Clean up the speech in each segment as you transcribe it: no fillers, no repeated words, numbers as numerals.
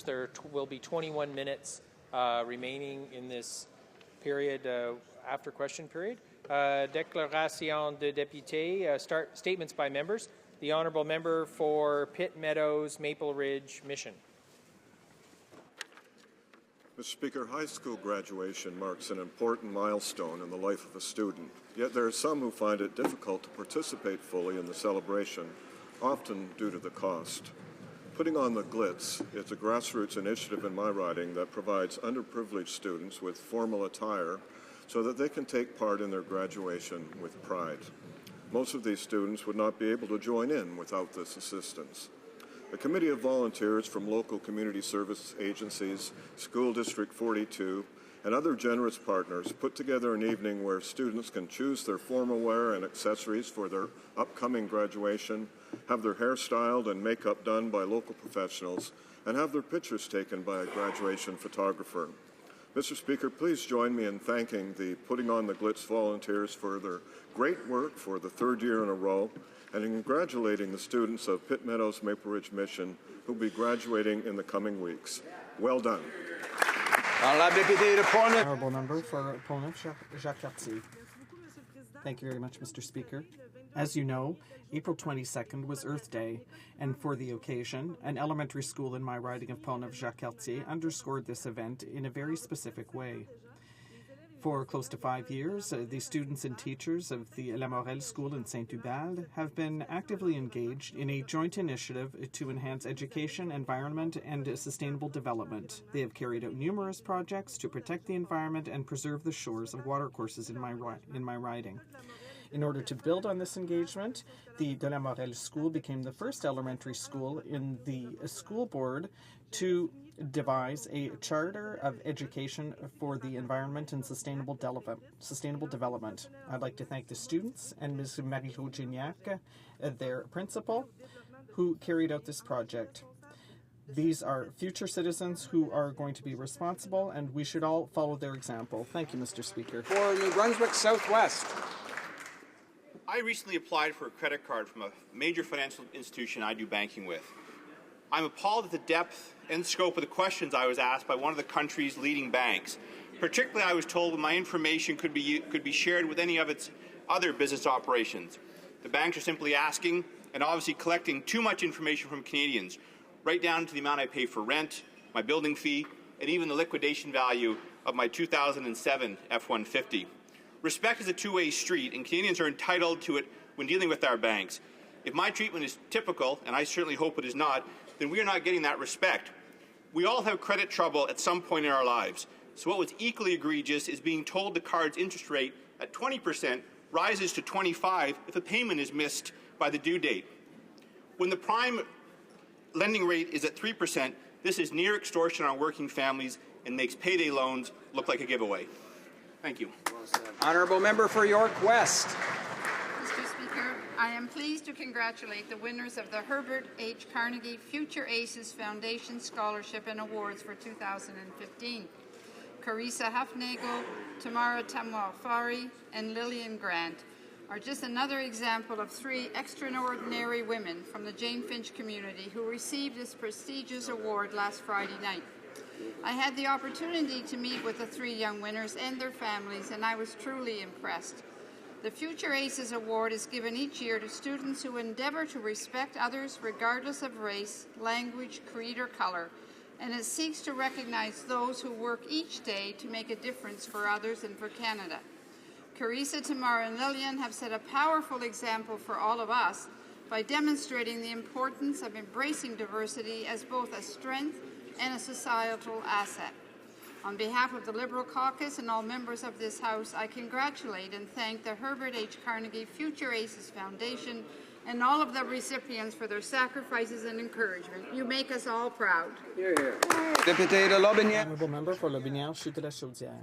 There will be 21 minutes remaining in this period after question period. Déclaration de député, statements by members. The Honourable Member for Pitt Meadows, Maple Ridge, Mission. Mr. Speaker, high school graduation marks an important milestone in the life of a student, yet there are some who find it difficult to participate fully in the celebration, often due to the cost. Putting on the Glitz is a grassroots initiative in my riding that provides underprivileged students with formal attire so that they can take part in their graduation with pride. Most of these students would not be able to join in without this assistance. A committee of volunteers from local community service agencies, School District 42, and other generous partners put together an evening where students can choose their formal wear and accessories for their upcoming graduation, have their hair styled and makeup done by local professionals, and have their pictures taken by a graduation photographer. Mr. Speaker, please join me in thanking the Putting on the Glitz volunteers for their great work for the third year in a row, and in congratulating the students of Pitt Meadows Maple Ridge Mission who will be graduating in the coming weeks. Well done. Honourable Member for opponent Jacques Cartier. Thank you very much, Mr. Speaker. As you know, April 22nd was Earth Day, and for the occasion, an elementary school in my riding of Pont-Neuf-Jacques Cartier underscored this event in a very specific way. For close to 5 years, the students and teachers of the La Morelle School in Saint-Ubald have been actively engaged in a joint initiative to enhance education, environment, and sustainable development. They have carried out numerous projects to protect the environment and preserve the shores of watercourses in my riding. In order to build on this engagement, the De La Morelle School became the first elementary school in the school board to devise a charter of education for the environment and sustainable development. I'd like to thank the students and Ms. Marie-Claude Gignac, their principal, who carried out this project. These are future citizens who are going to be responsible, and we should all follow their example. Thank you, Mr. Speaker. For New Brunswick Southwest. I recently applied for a credit card from a major financial institution I do banking with. I'm appalled at the depth and scope of the questions I was asked by one of the country's leading banks. Particularly, I was told that my information could be shared with any of its other business operations. The banks are simply asking and obviously collecting too much information from Canadians, right down to the amount I pay for rent, my building fee, and even the liquidation value of my 2007 F-150. Respect is a two-way street, and Canadians are entitled to it when dealing with our banks. If my treatment is typical, and I certainly hope it is not, then we are not getting that respect. We all have credit trouble at some point in our lives. So what was equally egregious is being told the card's interest rate at 20% rises to 25% if a payment is missed by the due date. When the prime lending rate is at 3%, this is near extortion on working families and makes payday loans look like a giveaway. Thank you. Honourable Member for York West. Mr. Speaker, I am pleased to congratulate the winners of the Herbert H. Carnegie Future Aces Foundation Scholarship and Awards for 2015. Carissa Hufnagel, Tamara Tamwafari, and Lillian Grant are just another example of three extraordinary women from the Jane Finch community who received this prestigious award last Friday night. I had the opportunity to meet with the three young winners and their families, and I was truly impressed. The Future Aces Award is given each year to students who endeavor to respect others regardless of race, language, creed, or color, and it seeks to recognize those who work each day to make a difference for others and for Canada. Carissa, Tamara, and Lillian have set a powerful example for all of us by demonstrating the importance of embracing diversity as both a strength and a societal asset. On behalf of the Liberal Caucus and all members of this House, I congratulate and thank the Herbert H. Carnegie Future Aces Foundation and all of the recipients for their sacrifices and encouragement. You make us all proud. Hear, hear. Député de Lotbinière. Honourable Member for Lotbinière, Chute de la Chaudière.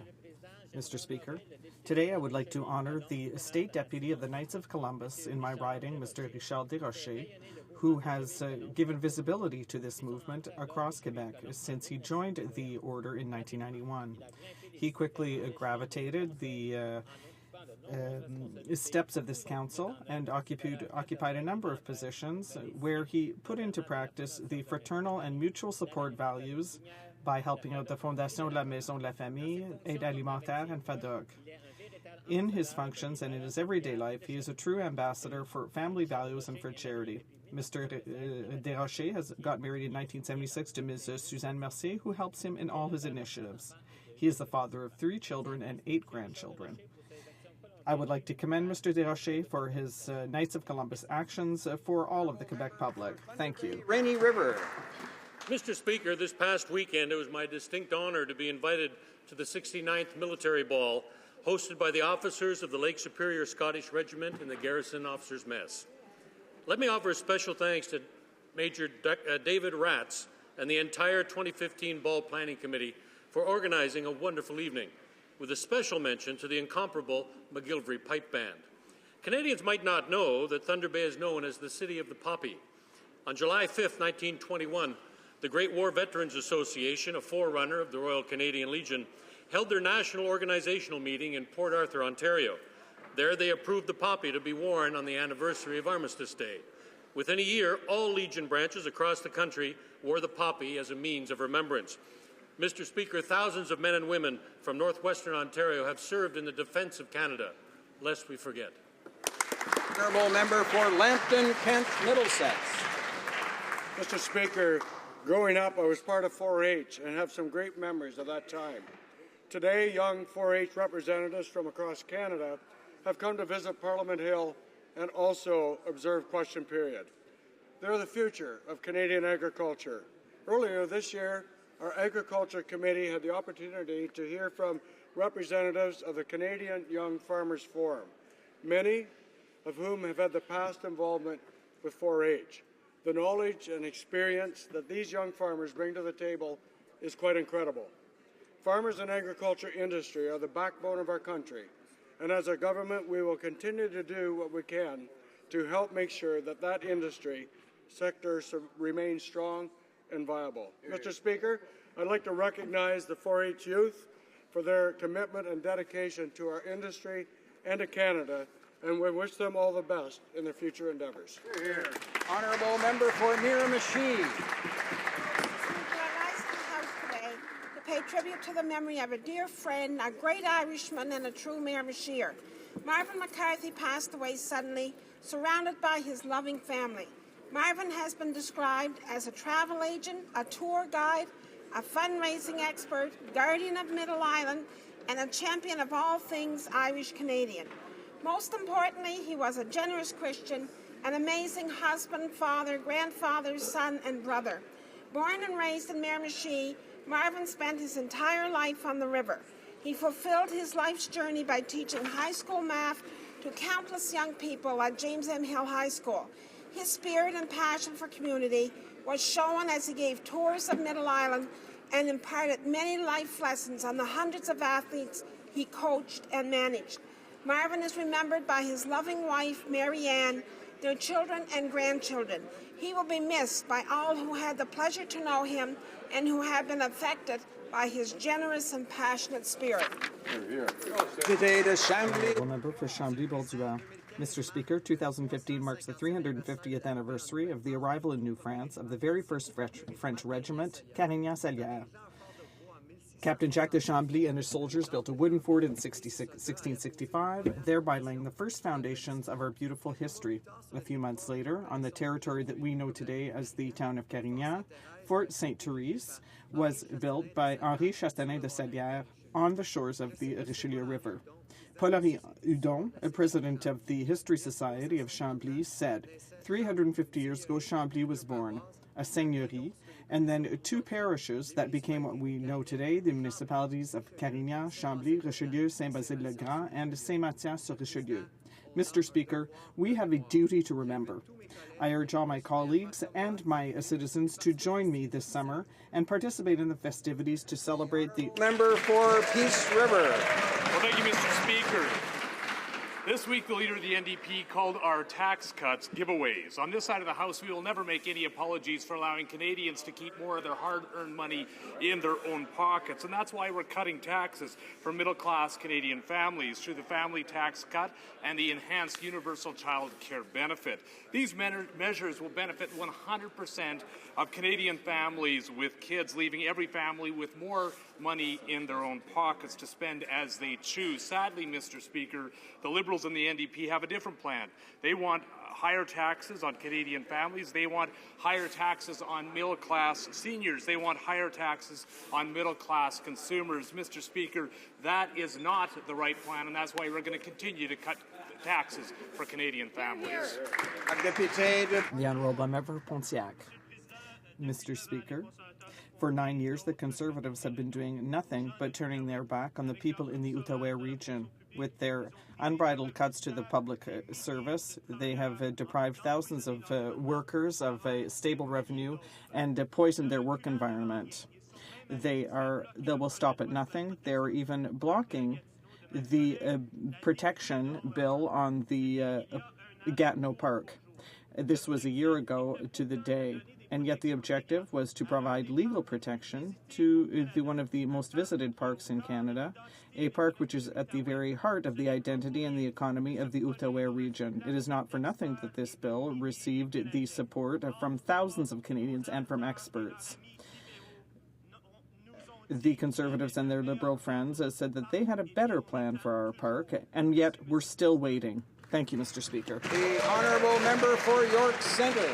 Mr. Speaker, today I would like to honour the State Deputy of the Knights of Columbus in my riding, Mr. Richard Desrochers, who has given visibility to this movement across Quebec since he joined the order in 1991. He quickly gravitated the steps of this council and occupied a number of positions where he put into practice the fraternal and mutual support values by helping out the Fondation de la Maison de la Famille, Aide Alimentaire, and FADOC. In his functions and in his everyday life, he is a true ambassador for family values and for charity. Mr. Desrochers has got married in 1976 to Ms. Suzanne Mercier, who helps him in all his initiatives. He is the father of 3 children and 8 grandchildren. I would like to commend Mr. Desrochers for his Knights of Columbus actions for all of the Quebec public. Thank you. Rainy River. Mr. Speaker, this past weekend it was my distinct honor to be invited to the 69th Military Ball hosted by the officers of the Lake Superior Scottish Regiment and the Garrison Officers' Mess. Let me offer special thanks to Major David Ratz and the entire 2015 Ball Planning Committee for organizing a wonderful evening, with a special mention to the incomparable McGillivray Pipe Band. Canadians might not know that Thunder Bay is known as the City of the Poppy. On July 5, 1921, the Great War Veterans Association, a forerunner of the Royal Canadian Legion, held their national organizational meeting in Port Arthur, Ontario. There they approved the poppy to be worn on the anniversary of Armistice Day. Within a year, all Legion branches across the country wore the poppy as a means of remembrance. Mr. Speaker, thousands of men and women from northwestern Ontario have served in the defence of Canada, lest we forget. Honourable Member for Lambton, Kent, Middlesex. Mr. Speaker, growing up, I was part of 4-H and have some great memories of that time. Today, young 4-H representatives from across Canada have come to visit Parliament Hill and also observe question period. They're the future of Canadian agriculture. Earlier this year, our Agriculture Committee had the opportunity to hear from representatives of the Canadian Young Farmers Forum, many of whom have had the past involvement with 4-H. The knowledge and experience that these young farmers bring to the table is quite incredible. Farmers and agriculture industry are the backbone of our country, and as a government, we will continue to do what we can to help make sure that that industry sector remains strong and viable. Mr. Speaker, I'd like to recognize the 4-H youth for their commitment and dedication to our industry and to Canada, and we wish them all the best in their future endeavours. Honourable Member for Miramichi. Pay tribute to the memory of a dear friend, a great Irishman, and a true Miramichier. Marvin McCarthy passed away suddenly, surrounded by his loving family. Marvin has been described as a travel agent, a tour guide, a fundraising expert, guardian of Middle Island, and a champion of all things Irish-Canadian. Most importantly, he was a generous Christian, an amazing husband, father, grandfather, son, and brother. Born and raised in Miramichi, Marvin spent his entire life on the river. He fulfilled his life's journey by teaching high school math to countless young people at James M. Hill High School. His spirit and passion for community was shown as he gave tours of Middle Island and imparted many life lessons on the hundreds of athletes he coached and managed. Marvin is remembered by his loving wife, Mary Ann, their children and grandchildren. He will be missed by all who had the pleasure to know him and who have been affected by his generous and passionate spirit. Member for Chambly-Bourduas. Mr. Speaker, 2015 marks the 350th anniversary of the arrival in New France of the very first French regiment, Carignan-Salière. Captain Jacques de Chambly and his soldiers built a wooden fort in 1665, thereby laying the first foundations of our beautiful history. A few months later, on the territory that we know today as the town of Carignan, Fort Sainte-Therese was built by Henri Chastanet de Salière on the shores of the Richelieu River. Paul-Henri Hudon, a president of the History Society of Chambly, said, 350 years ago Chambly was born, a seigneurie, and then 2 parishes that became what we know today, the municipalities of Carignan, Chambly, Richelieu, Saint-Basile-le-Grand, and Saint-Mathias-sur-Richelieu. Mr. Speaker, we have a duty to remember. I urge all my colleagues and my citizens to join me this summer and participate in the festivities to celebrate the... Member for Peace River. Well, thank you, Mr. Speaker. This week, the leader of the NDP called our tax cuts giveaways. On this side of the House, we will never make any apologies for allowing Canadians to keep more of their hard-earned money in their own pockets. And that's why we're cutting taxes for middle-class Canadian families through the family tax cut and the enhanced universal child care benefit. These measures will benefit 100% of Canadian families with kids, leaving every family with more money in their own pockets to spend as they choose. Sadly, Mr. Speaker, the Liberals and the NDP have a different plan. They want higher taxes on Canadian families. They want higher taxes on middle-class seniors. They want higher taxes on middle-class consumers. Mr. Speaker, that is not the right plan, and that's why we're going to continue to cut taxes for Canadian families. The Honourable Member Pontiac. Mr. Speaker, for 9 years, the Conservatives have been doing nothing but turning their back on the people in the Outaouais region. With their unbridled cuts to the public service, they have deprived thousands of workers of a stable revenue and poisoned their work environment. They will stop at nothing. They're even blocking the protection bill on the Gatineau Park. This was a year ago to the day. And yet the objective was to provide legal protection to one of the most visited parks in Canada, a park which is at the very heart of the identity and the economy of the Outaouais region. It is not for nothing that this bill received the support from thousands of Canadians and from experts. The Conservatives and their Liberal friends said that they had a better plan for our park, and yet we're still waiting. Thank you, Mr. Speaker. The honourable member for York Centre.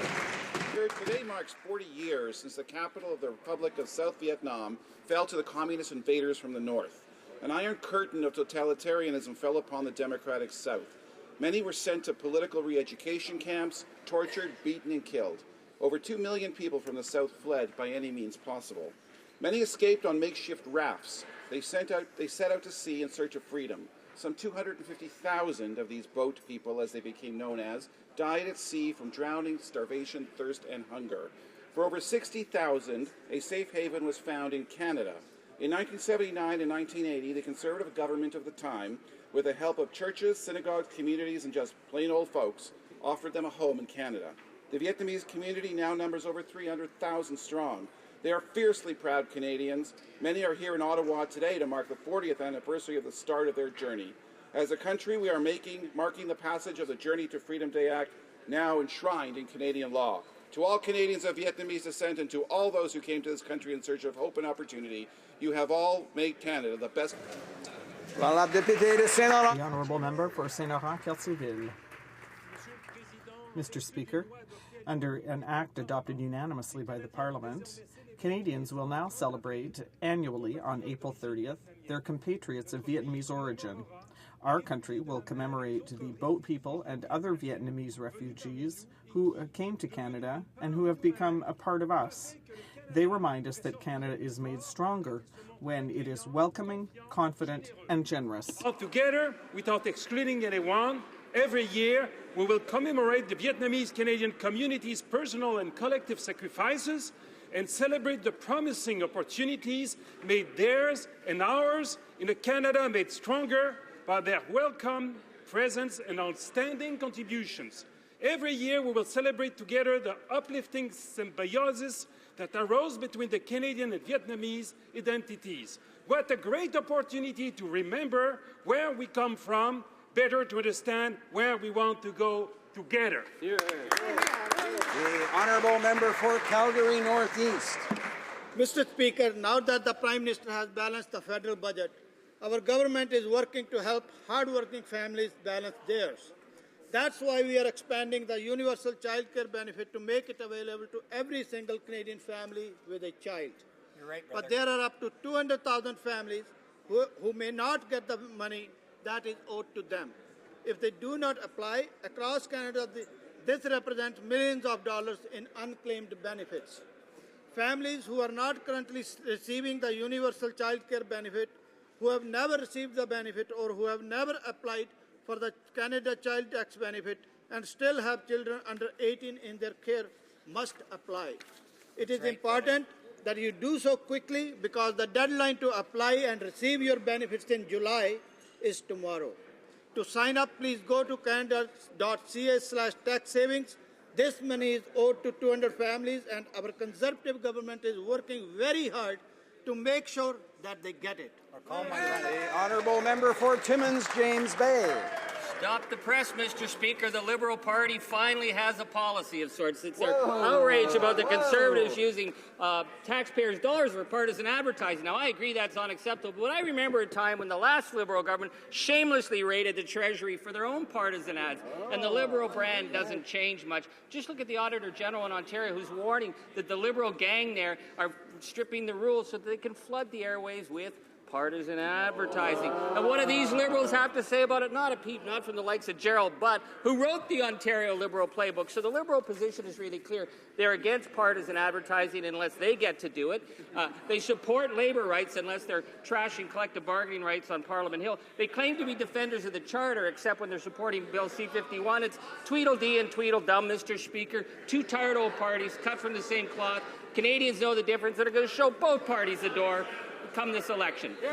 Today marks 40 years since the capital of the Republic of South Vietnam fell to the communist invaders from the north. An iron curtain of totalitarianism fell upon the democratic South. Many were sent to political re-education camps, tortured, beaten, and killed. Over 2 million people from the South fled by any means possible. Many escaped on makeshift rafts. They set out to sea in search of freedom. Some 250,000 of these boat people, as they became known as, died at sea from drowning, starvation, thirst, and hunger. For over 60,000, a safe haven was found in Canada. In 1979 and 1980, the Conservative government of the time, with the help of churches, synagogues, communities, and just plain old folks, offered them a home in Canada. The Vietnamese community now numbers over 300,000 strong. They are fiercely proud Canadians. Many are here in Ottawa today to mark the 40th anniversary of the start of their journey. As a country, we are marking the passage of the Journey to Freedom Day Act, now enshrined in Canadian law. To all Canadians of Vietnamese descent and to all those who came to this country in search of hope and opportunity, you have all made Canada the best. The Honourable Member for Saint-Laurent-Cartierville. Mr. Speaker, under an act adopted unanimously by the Parliament, Canadians will now celebrate annually on April 30th their compatriots of Vietnamese origin. Our country will commemorate the boat people and other Vietnamese refugees who came to Canada and who have become a part of us. They remind us that Canada is made stronger when it is welcoming, confident, and generous. All together, without excluding anyone, every year we will commemorate the Vietnamese Canadian community's personal and collective sacrifices and celebrate the promising opportunities made theirs and ours in a Canada made stronger by their welcome, presence, and outstanding contributions. Every year we will celebrate together the uplifting symbiosis that arose between the Canadian and Vietnamese identities. What a great opportunity to remember where we come from, better to understand where we want to go together. The honourable member for Calgary Northeast. Mr. Speaker, now that the Prime Minister has balanced the federal budget, our government is working to help hard-working families balance theirs. That's why we are expanding the universal child care benefit to make it available to every single Canadian family with a child. You're right, brother. But there are up to 200,000 families who may not get the money that is owed to them. If they do not apply, across Canada, this represents millions of dollars in unclaimed benefits. Families who are not currently receiving the universal child care benefit, who have never received the benefit or who have never applied for the Canada Child Tax benefit and still have children under 18 in their care must apply. It is important that you do so quickly because the deadline to apply and receive your benefits in July is tomorrow. To sign up, please go to canada.ca/tax savings. This money is owed to 200 families, and our Conservative government is working very hard to make sure that they get it. The honourable member for Timmins, James Bay. Stop the press, Mr. Speaker. The Liberal Party finally has a policy of sorts. It's their outrage about the Conservatives using taxpayers' dollars for partisan advertising. Now, I agree that's unacceptable, but I remember a time when the last Liberal government shamelessly raided the Treasury for their own partisan ads, and the Liberal brand doesn't change much. Just look at the Auditor General in Ontario, who's warning that the Liberal gang there are stripping the rules so that they can flood the airways with partisan advertising. And what do these Liberals have to say about it? Not a peep, not from the likes of Gerald Butt, who wrote the Ontario Liberal playbook. So the Liberal position is really clear. They're against partisan advertising unless they get to do it. They support labour rights unless they're trashing collective bargaining rights on Parliament Hill. They claim to be defenders of the Charter, except when they're supporting Bill C-51. It's Tweedledee and Tweedledum, Mr. Speaker. Two tired old parties cut from the same cloth. Canadians know the difference. They're going to show both parties the door come this election. The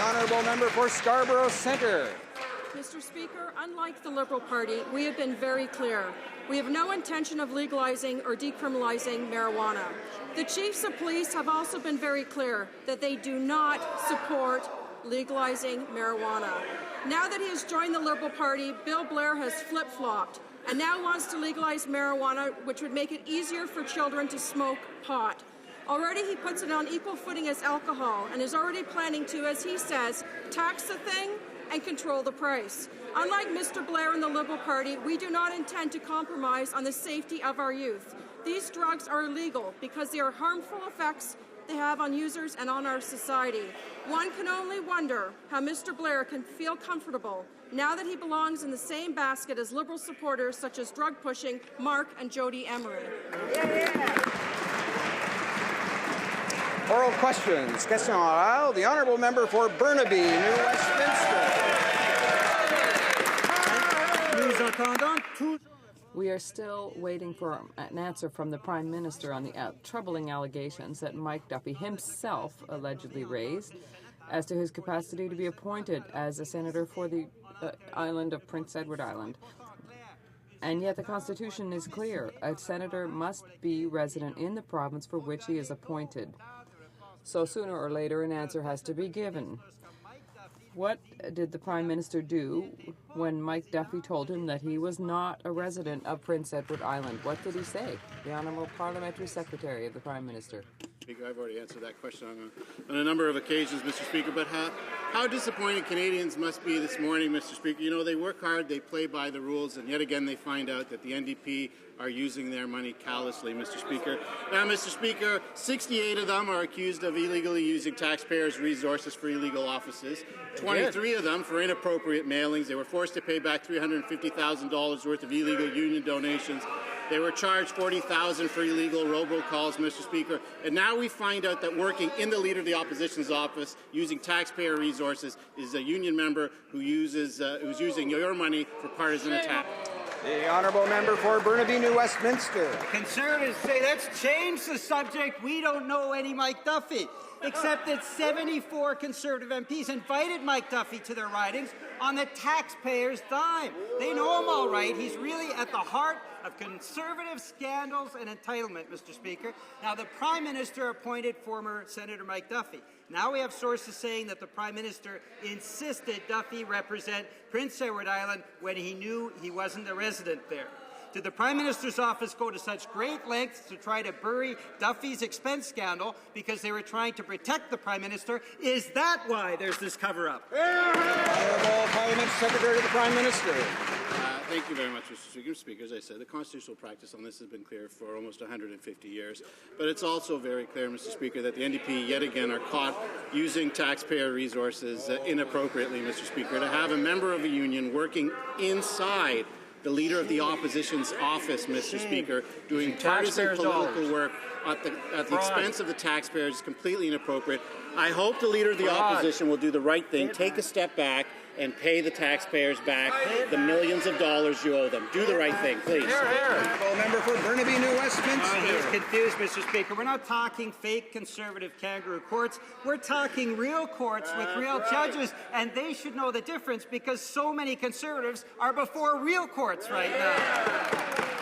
honourable member for Scarborough Centre. Mr. Speaker, unlike the Liberal Party, we have been very clear. We have no intention of legalizing or decriminalizing marijuana. The chiefs of police have also been very clear that they do not support legalizing marijuana. Now that he has joined the Liberal Party, Bill Blair has flip-flopped and now wants to legalize marijuana, which would make it easier for children to smoke pot. Already he puts it on equal footing as alcohol and is already planning to, as he says, tax the thing and control the price. Unlike Mr. Blair and the Liberal Party, we do not intend to compromise on the safety of our youth. These drugs are illegal because they are harmful effects they have on users and on our society. One can only wonder how Mr. Blair can feel comfortable now that he belongs in the same basket as Liberal supporters such as drug-pushing Mark and Jody Emery. Oral questions. Question orale. The honourable member for Burnaby, New Westminster. We are still waiting for an answer from the Prime Minister on the troubling allegations that Mike Duffy himself allegedly raised as to his capacity to be appointed as a senator for the island of Prince Edward Island. And yet the Constitution is clear. A senator must be resident in the province for which he is appointed. So sooner or later an answer has to be given. What did the Prime Minister do when Mike Duffy told him that he was not a resident of Prince Edward Island? What did he say? The Honourable Parliamentary Secretary of the Prime Minister. Speaker, I've already answered that question on a number of occasions, Mr. Speaker, but how disappointed Canadians must be this morning, Mr. Speaker. You know, they work hard, they play by the rules, and yet again they find out that the NDP are using their money callously, Mr. Speaker. Now, Mr. Speaker, 68 of them are accused of illegally using taxpayers' resources for illegal offices. 23 of them for inappropriate mailings. They were forced to pay back $350,000 worth of illegal union donations. They were charged $40,000 for illegal robocalls, Mr. Speaker. And now we find out that working in the Leader of the Opposition's office, using taxpayer resources, is a union member who who's using your money for partisan attack. The honourable member for Burnaby, New Westminster. Conservatives say, let's change the subject. We don't know any Mike Duffy, except that 74 Conservative MPs invited Mike Duffy to their ridings on the taxpayers' dime. They know him all right. He's really at the heart of Conservative scandals and entitlement, Mr. Speaker. Now, the Prime Minister appointed former Senator Mike Duffy. Now we have sources saying that the Prime Minister insisted Duffy represent Prince Edward Island when he knew he wasn't a resident there. Did the Prime Minister's office go to such great lengths to try to bury Duffy's expense scandal because they were trying to protect the Prime Minister? Is that why there's this cover-up? Honourable Parliament Secretary to the Prime Minister. Thank you very much, Mr. Speaker. As I said, the constitutional practice on this has been clear for almost 150 years. But it's also very clear, Mr. Speaker, that the NDP yet again are caught using taxpayer resources inappropriately, Mr. Speaker, to have a member of a union working inside the Leader of the Opposition's office, Mr. Speaker, doing partisan political work at the expense of the taxpayers is completely inappropriate. I hope the Leader of the Opposition will do the right thing, take a step back, and pay the taxpayers back the millions of dollars you owe them. Do the right thing, please. Honourable member for Burnaby, New Westminster. He's confused, Mr. Speaker. We're not talking fake conservative kangaroo courts. We're talking real courts with real judges, and they should know the difference because so many conservatives are before real courts right now.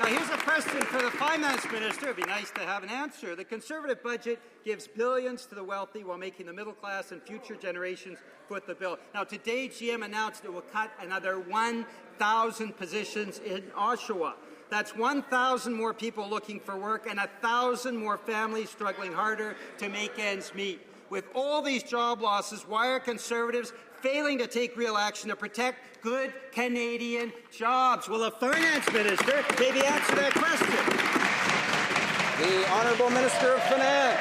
Now, here's a question for the finance minister. It'd be nice to have an answer. The Conservative budget gives billions to the wealthy while making the middle class and future generations foot the bill. Now, today, GM announced it will cut another 1,000 positions in Oshawa. That's 1,000 more people looking for work and 1,000 more families struggling harder to make ends meet. With all these job losses, why are Conservatives failing to take real action to protect good Canadian jobs? Will the Finance Minister maybe answer that question? The Honourable Minister of Finance.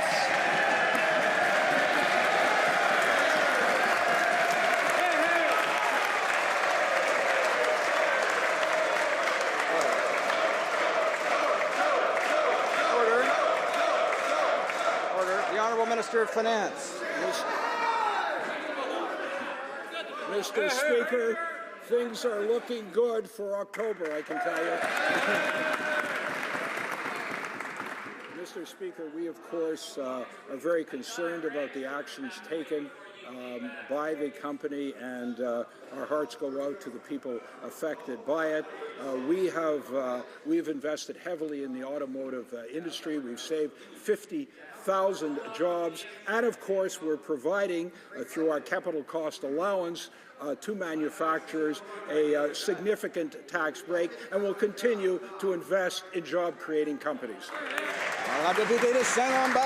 Order. The Honourable Minister of Finance. Mr. Speaker, things are looking good for October, I can tell you. Mr. Speaker, we, of course, are very concerned about the actions taken by the company, and our hearts go out to the people affected by it. We've invested heavily in the automotive industry. We've saved 50,000 jobs, and of course we're providing through our capital cost allowance to manufacturers a significant tax break, and will continue to invest in job-creating companies.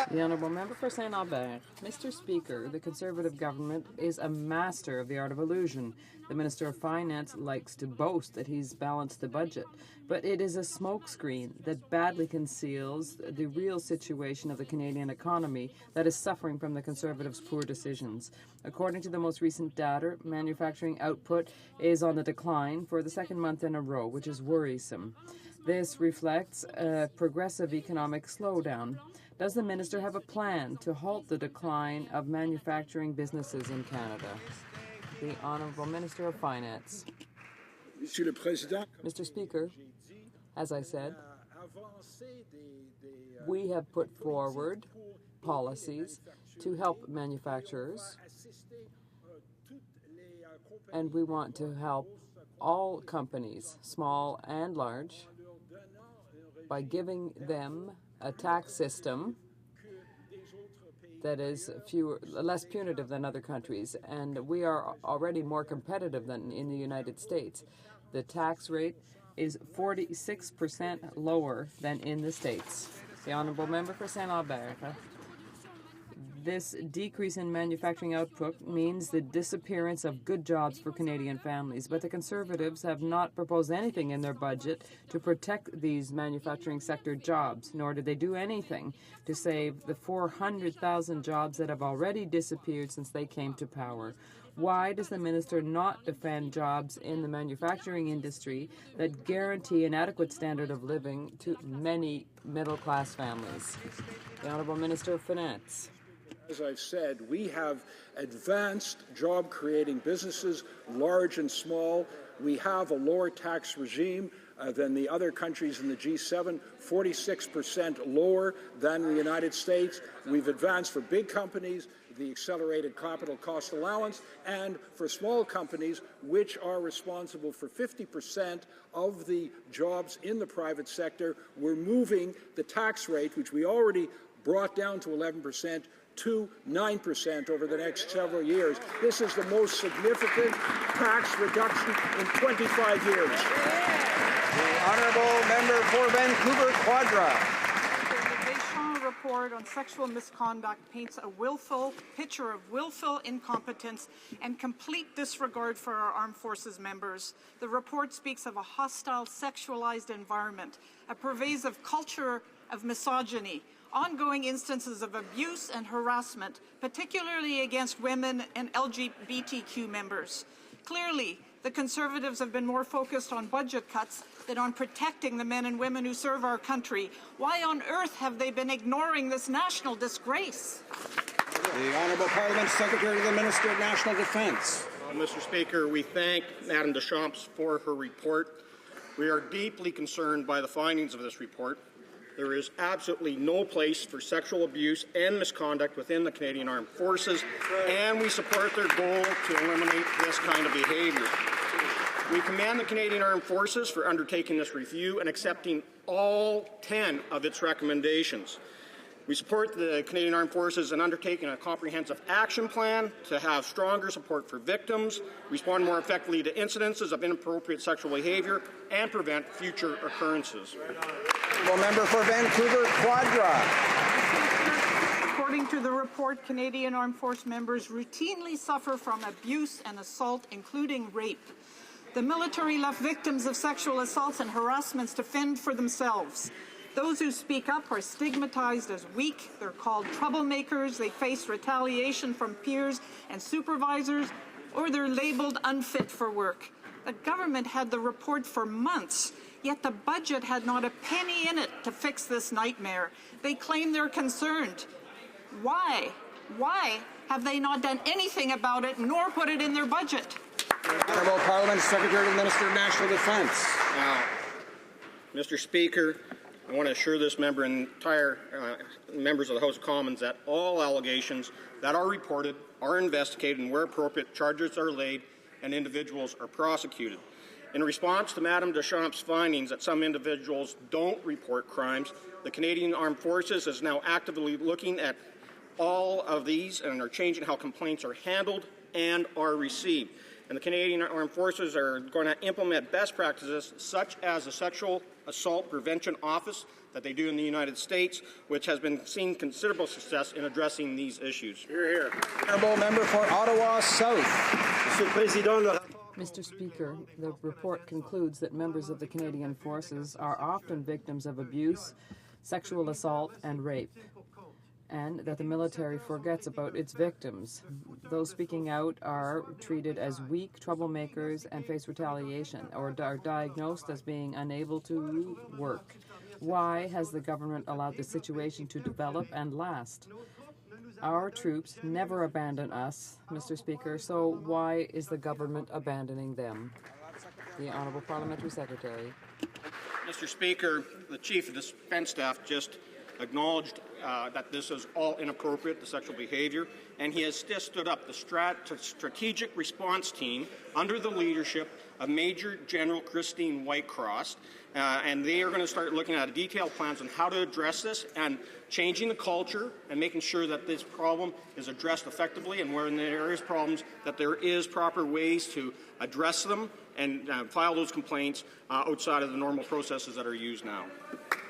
The Honourable Member for St. Albert. Mr. Speaker, the Conservative government is a master of the art of illusion. The Minister of Finance likes to boast that he's balanced the budget, but it is a smokescreen that badly conceals the real situation of the Canadian economy that is suffering from the Conservatives' poor decisions. According to the most recent data, manufacturing output is on the decline for the second month in a row, which is worrisome. This reflects a progressive economic slowdown. Does the minister have a plan to halt the decline of manufacturing businesses in Canada? The Honourable Minister of Finance. Mr. Speaker, as I said, we have put forward policies to help manufacturers, and we want to help all companies, small and large, by giving them a tax system that is less punitive than other countries, and we are already more competitive than in the United States. The tax rate is 46% lower than in the States. The Honourable Member for St. Albert. This decrease in manufacturing output means the disappearance of good jobs for Canadian families, but the Conservatives have not proposed anything in their budget to protect these manufacturing sector jobs, nor did they do anything to save the 400,000 jobs that have already disappeared since they came to power. Why does the minister not defend jobs in the manufacturing industry that guarantee an adequate standard of living to many middle-class families? The Honourable Minister of Finance. As I've said, we have advanced job-creating businesses, large and small. We have a lower tax regime than the other countries in the G7, 46% lower than the United States. We've advanced for big companies the accelerated capital cost allowance, and for small companies, which are responsible for 50% of the jobs in the private sector, we're moving the tax rate, which we already brought down to 11%, to 9% over the next several years. This is the most significant tax reduction in 25 years. The Honourable Member for Vancouver Quadra. The Deschamps report on sexual misconduct paints a picture of willful incompetence and complete disregard for our armed forces members. The report speaks of a hostile, sexualized environment, a pervasive culture of misogyny, ongoing instances of abuse and harassment, particularly against women and LGBTQ members. Clearly, the Conservatives have been more focused on budget cuts than on protecting the men and women who serve our country. Why on earth have they been ignoring this national disgrace? The Honourable Parliament Secretary to the Minister of National Defence. Mr. Speaker, we thank Madame Deschamps for her report. We are deeply concerned by the findings of this report. There is absolutely no place for sexual abuse and misconduct within the Canadian Armed Forces, and we support their goal to eliminate this kind of behaviour. We commend the Canadian Armed Forces for undertaking this review and accepting all 10 of its recommendations. We support the Canadian Armed Forces in undertaking a comprehensive action plan to have stronger support for victims, respond more effectively to incidences of inappropriate sexual behaviour, and prevent future occurrences. Honourable member for Vancouver Quadra. According to the report, Canadian Armed Force members routinely suffer from abuse and assault, including rape. The military left victims of sexual assaults and harassments to fend for themselves. Those who speak up are stigmatized as weak. They're called troublemakers. They face retaliation from peers and supervisors, or they're labeled unfit for work. The government had the report for months, yet the budget had not a penny in it to fix this nightmare. They claim they're concerned. Why? Why have they not done anything about it, nor put it in their budget? Honourable Parliament Secretary to the Minister of National Defence. Now, Mr. Speaker, I want to assure this member and entire members of the House of Commons that all allegations that are reported are investigated, and where appropriate, charges are laid and individuals are prosecuted. In response to Madame Deschamps' findings that some individuals don't report crimes, the Canadian Armed Forces is now actively looking at all of these and are changing how complaints are handled and are received. And the Canadian Armed Forces are going to implement best practices such as the Sexual Assault Prevention Office that they do in the United States, which has been seeing considerable success in addressing these issues. Hear, hear. Honourable member for Ottawa South. Mr. Speaker, the report concludes that members of the Canadian Forces are often victims of abuse, sexual assault, and rape, and that the military forgets about its victims. Those speaking out are treated as weak, troublemakers, and face retaliation, or are diagnosed as being unable to work. Why has the government allowed the situation to develop and last? Our troops never abandon us, Mr. Speaker, so why is the government abandoning them? The Honourable Parliamentary Secretary. Mr. Speaker, the Chief of Defence Staff just acknowledged that this is all inappropriate, the sexual behaviour, and he has stood up the strategic response team under the leadership of Major General Christine Whitecross, and they are going to start looking at detailed plans on how to address this and changing the culture and making sure that this problem is addressed effectively, and where there is problems, that there is proper ways to address them and file those complaints outside of the normal processes that are used now.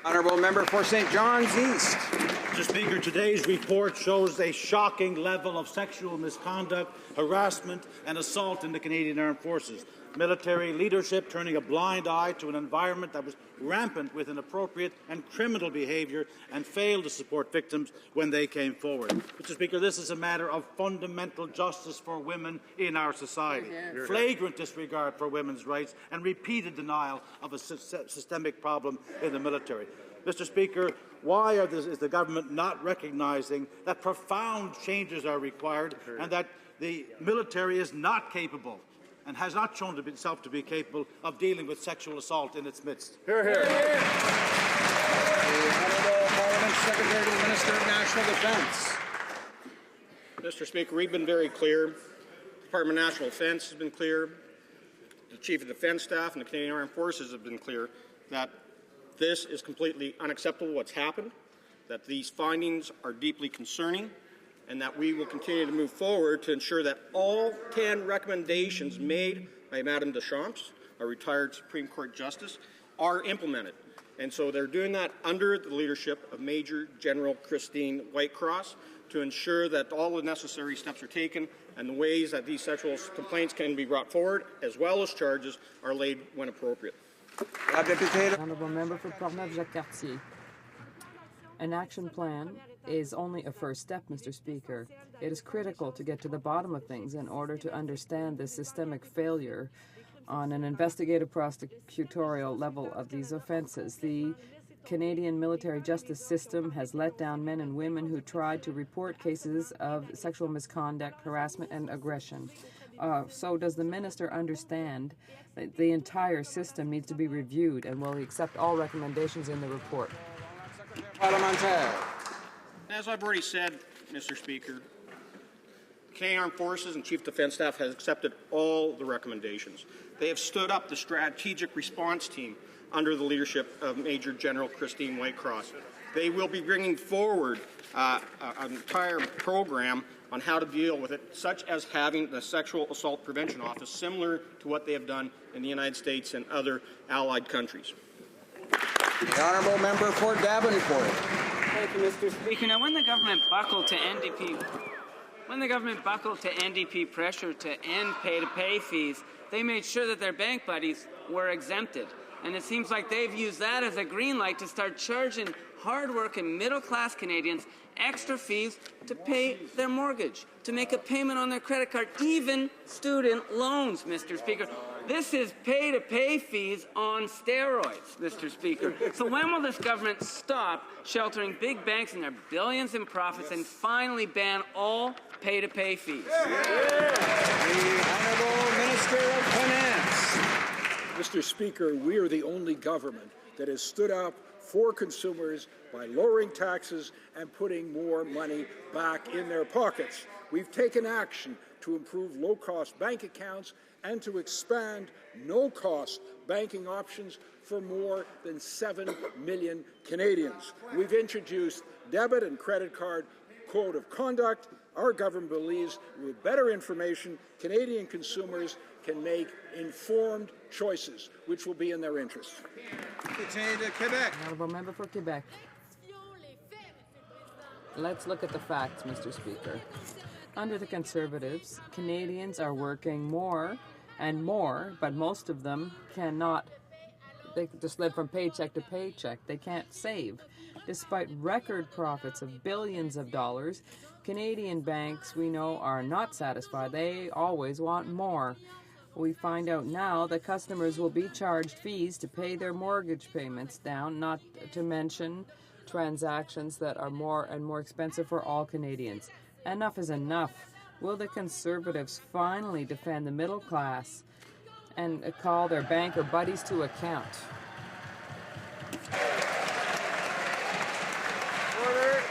Honourable member for St. John's East. Mr. Speaker, today's report shows a shocking level of sexual misconduct, harassment and assault in the Canadian Armed Forces. Military leadership turning a blind eye to an environment that was rampant with inappropriate and criminal behaviour and failed to support victims when they came forward. Mr. Speaker, this is a matter of fundamental justice for women in our society. Flagrant disregard for women's rights and repeated denial of a systemic problem in the military. Mr. Speaker, why is the government not recognising that profound changes are required and that the military is not capable and has not shown itself to be capable of dealing with sexual assault in its midst? Hear, hear. The Honourable Parliament Secretary to the Minister of National Defence. Mr. Speaker, we've been very clear. The Department of National Defence has been clear. The Chief of Defence Staff and the Canadian Armed Forces have been clear that this is completely unacceptable, what's happened, that these findings are deeply concerning, and that we will continue to move forward to ensure that all 10 recommendations made by Madame Deschamps, a retired Supreme Court Justice, are implemented. And so they're doing that under the leadership of Major General Christine Whitecross to ensure that all the necessary steps are taken and the ways that these sexual complaints can be brought forward, as well as charges, are laid when appropriate. Honourable Member for Portneuf-Jacques-Cartier. An action plan is only a first step, Mr. Speaker. It is critical to get to the bottom of things in order to understand the systemic failure on an investigative prosecutorial level of these offences. The Canadian military justice system has let down men and women who tried to report cases of sexual misconduct, harassment and aggression. So does the minister understand that the entire system needs to be reviewed, and will he accept all recommendations in the report? As I've already said, Mr. Speaker, Canadian Armed Forces and Chief Defence Staff has accepted all the recommendations. They have stood up the Strategic Response Team under the leadership of Major General Christine Whitecross. They will be bringing forward an entire program on how to deal with it, such as having the Sexual Assault Prevention Office, similar to what they have done in the United States and other allied countries. The honourable member for Davenport. Thank you, Mr. Speaker. Now, when the government buckled to NDP pressure to end pay-to-pay fees, they made sure that their bank buddies were exempted. And it seems like they've used that as a green light to start charging hard-working middle-class Canadians extra fees to pay their mortgage, to make a payment on their credit card, even student loans, Mr. Speaker. This is pay-to-pay fees on steroids, Mr. Speaker. So when will this government stop sheltering big banks and their billions in profits and finally ban all pay-to-pay fees? The Honourable Minister of Finance. Mr. Speaker, we are the only government that has stood up for consumers by lowering taxes and putting more money back in their pockets. We've taken action to improve low-cost bank accounts and to expand no-cost banking options for more than 7 million Canadians. We've introduced debit and credit card code of conduct. Our government believes with better information, Canadian consumers can make informed choices, which will be in their interest. Continue to Quebec. Honourable member for Quebec. Let's look at the facts, Mr. Speaker. Under the Conservatives, Canadians are working more and more, but most of them cannot. They just live from paycheck to paycheck. They can't save. Despite record profits of billions of dollars, Canadian banks, we know, are not satisfied. They always want more. We find out now that customers will be charged fees to pay their mortgage payments down, not to mention transactions that are more and more expensive for all Canadians. Enough is enough. Will the Conservatives finally defend the middle class and call their banker buddies to account? Order.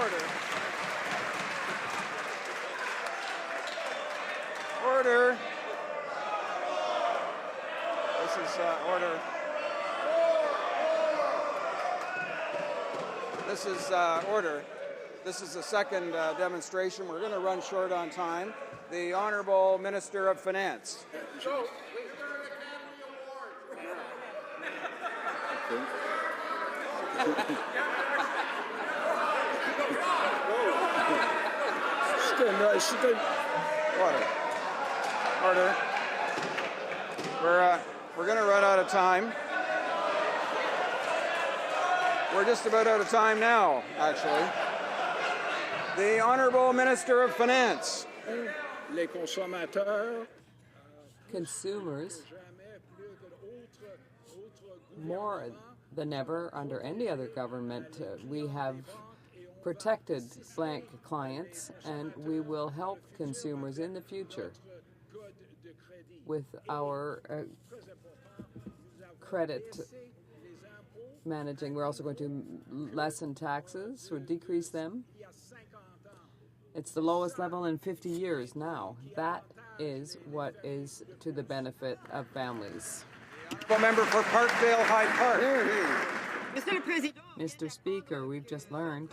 Order. Order. This is order. This is order. This is the second demonstration. We're going to run short on time. The Honourable Minister of Finance. Order. Order. We're going to run out of time. We're just about out of time now, actually. The Honourable Minister of Finance. Les consommateurs. Consumers, more than ever under any other government, we have protected blank clients, and we will help consumers in the future with our credit managing. We're also going to lessen taxes or decrease them. It's the lowest level in 50 years now. That is what is to the benefit of families. Member for Parkdale Hyde Park. Mr. Speaker, we've just learned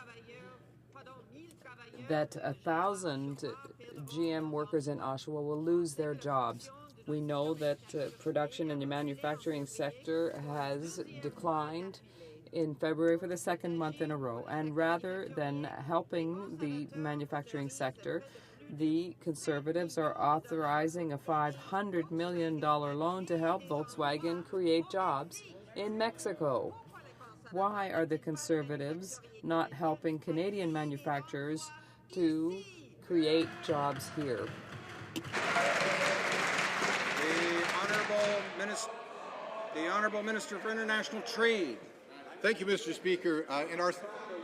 that 1,000 GM workers in Oshawa will lose their jobs. We know that production in the manufacturing sector has declined in February for the second month in a row. And rather than helping the manufacturing sector, the Conservatives are authorizing a $500 million loan to help Volkswagen create jobs in Mexico. Why are the Conservatives not helping Canadian manufacturers to create jobs here? The Honourable Minister for International Trade. Thank you, Mr. Speaker. In our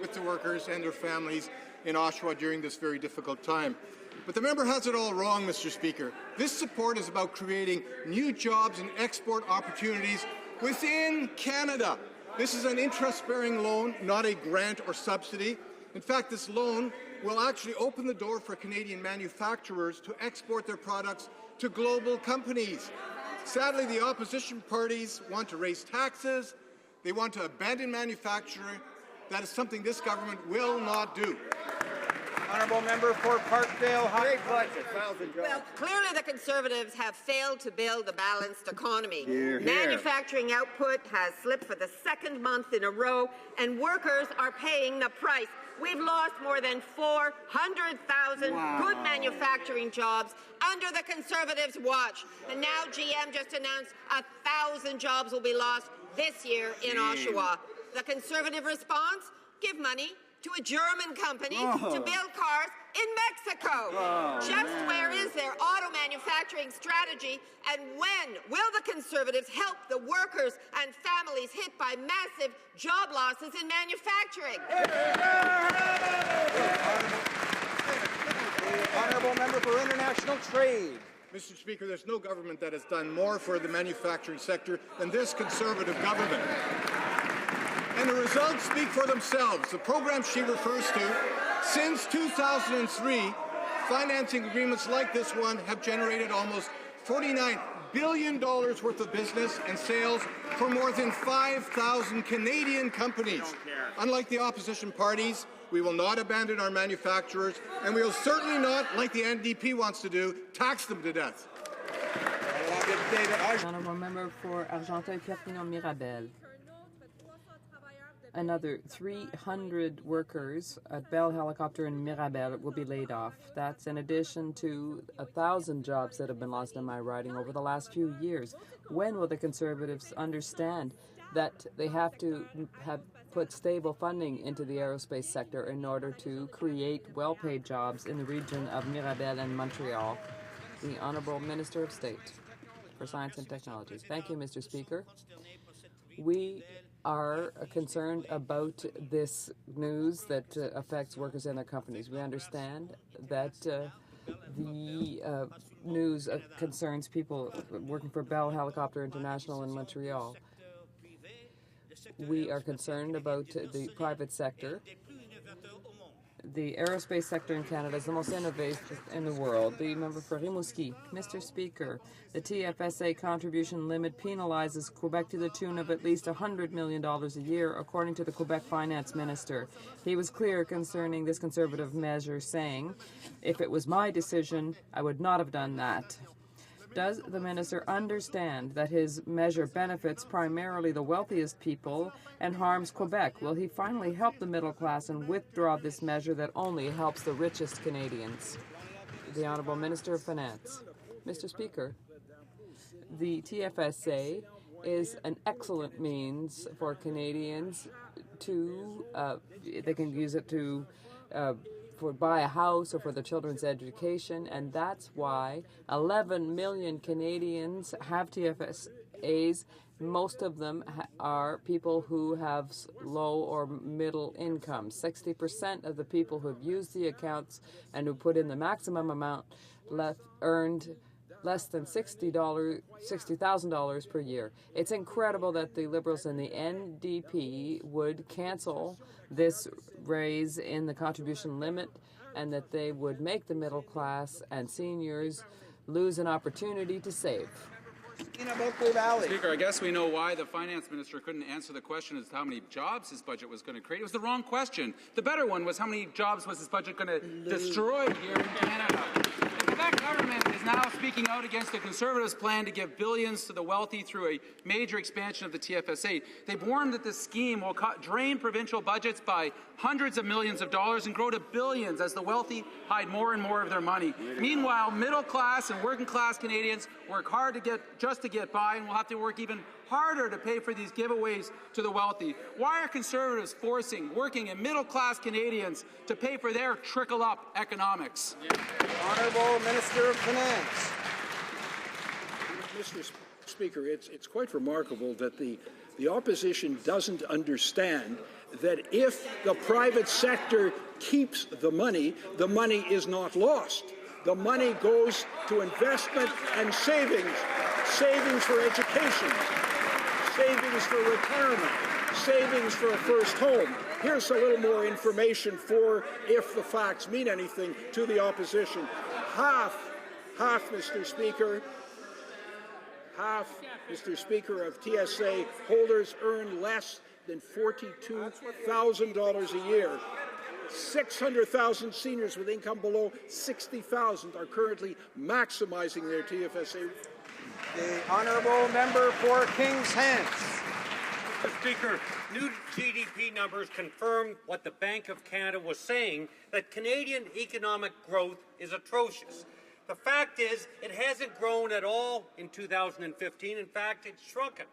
with the workers and their families in Oshawa during this very difficult time. But the member has it all wrong, Mr. Speaker. This support is about creating new jobs and export opportunities within Canada. This is an interest-bearing loan, not a grant or subsidy. In fact, this loan will actually open the door for Canadian manufacturers to export their products to global companies. Sadly, the opposition parties want to raise taxes. They want to abandon manufacturing. That is something this government will not do. Honourable member for Parkdale. Great budget, 1,000 jobs. Well, clearly the Conservatives have failed to build a balanced economy. Hear, hear. Manufacturing output has slipped for the second month in a row, and workers are paying the price. We've lost more than 400,000 good manufacturing jobs under the Conservatives' watch. And now GM just announced 1,000 jobs will be lost this year in Oshawa. The Conservative response? Give money to a German company to build cars in Mexico. Just where is their auto manufacturing strategy, and when will the Conservatives help the workers and families hit by massive job losses in manufacturing? Honourable member for International Trade. Mr. Speaker, there's no government that has done more for the manufacturing sector than this Conservative government. And the results speak for themselves. The program she refers to, since 2003, financing agreements like this one have generated almost $49 billion worth of business and sales for more than 5,000 Canadian companies. Unlike the opposition parties, we will not abandon our manufacturers, and we will certainly not, like the NDP wants to do, tax them to death. Honourable member for Argenteuil-Pierre-Mirabel. Another 300 workers at Bell Helicopter in Mirabel will be laid off. That's in addition to 1,000 jobs that have been lost in my riding over the last few years. When will the Conservatives understand that they have to put stable funding into the aerospace sector in order to create well-paid jobs in the region of Mirabel and Montreal? The Honourable Minister of State for Science and Technology. Thank you, Mr. Speaker. We are concerned about this news that affects workers and their companies. We understand that the news concerns people working for Bell Helicopter International in Montreal. We are concerned about the private sector. The aerospace sector in Canada is the most innovative in the world. The member for Rimouski. Mr. Speaker, the TFSA contribution limit penalizes Quebec to the tune of at least $100 million a year, according to the Quebec finance minister. He was clear concerning this Conservative measure, saying, "If it was my decision, I would not have done that." Does the minister understand that his measure benefits primarily the wealthiest people and harms Quebec? Will he finally help the middle class and withdraw this measure that only helps the richest Canadians? The Honourable Minister of Finance. Mr. Speaker, the TFSA is an excellent means for Canadians to, they can use it to buy a house or for their children's education, and that's why 11 million Canadians have TFSAs. Most of them are people who have low or middle incomes. 60% of the people who have used the accounts and who put in the maximum amount earned less than $60,000 per year. It's incredible that the Liberals and the NDP would cancel this raise in the contribution limit and that they would make the middle class and seniors lose an opportunity to save. Speaker, I guess we know why the finance minister couldn't answer the question as to how many jobs his budget was going to create. It was the wrong question. The better one was how many jobs was his budget going to destroy here in Canada. The Quebec government is now speaking out against the Conservatives' plan to give billions to the wealthy through a major expansion of the TFSA. They've warned that this scheme will drain provincial budgets by hundreds of millions of dollars and grow to billions as the wealthy hide more and more of their money. Meanwhile, middle-class and working-class Canadians work hard to get by and will have to work even harder to pay for these giveaways to the wealthy. Why are Conservatives forcing working and middle-class Canadians to pay for their trickle-up economics? Honourable Minister of Finance. Mr. Speaker, it's quite remarkable that the opposition doesn't understand that if the private sector keeps the money is not lost. The money goes to investment and savings. Savings for education, savings for retirement, savings for a first home. Here's a little more information for if the facts mean anything to the opposition. Half, Mr. Speaker, of TSA holders earn less than $42,000 a year. 600,000 seniors with income below $60,000 are currently maximizing their TFSA. The honourable member for Kings Hants. Mr. Speaker, new GDP numbers confirm what the Bank of Canada was saying, that Canadian economic growth is atrocious. The fact is, it hasn't grown at all in 2015. In fact, it's shrunken.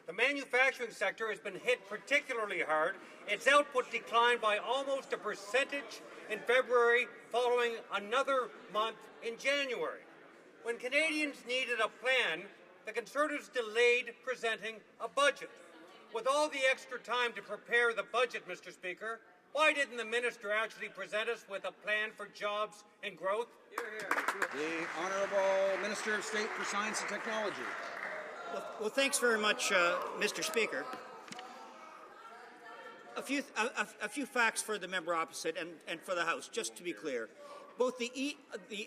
The manufacturing sector has been hit particularly hard. Its output declined by almost 1% in February, following another month in January. When Canadians needed a plan, the Conservatives delayed presenting a budget. With all the extra time to prepare the budget, Mr. Speaker, why didn't the minister actually present us with a plan for jobs and growth? The Honourable Minister of State for Science and Technology. Well, thanks very much, Mr. Speaker. A few facts for the member opposite and for the House, just to be clear. Both the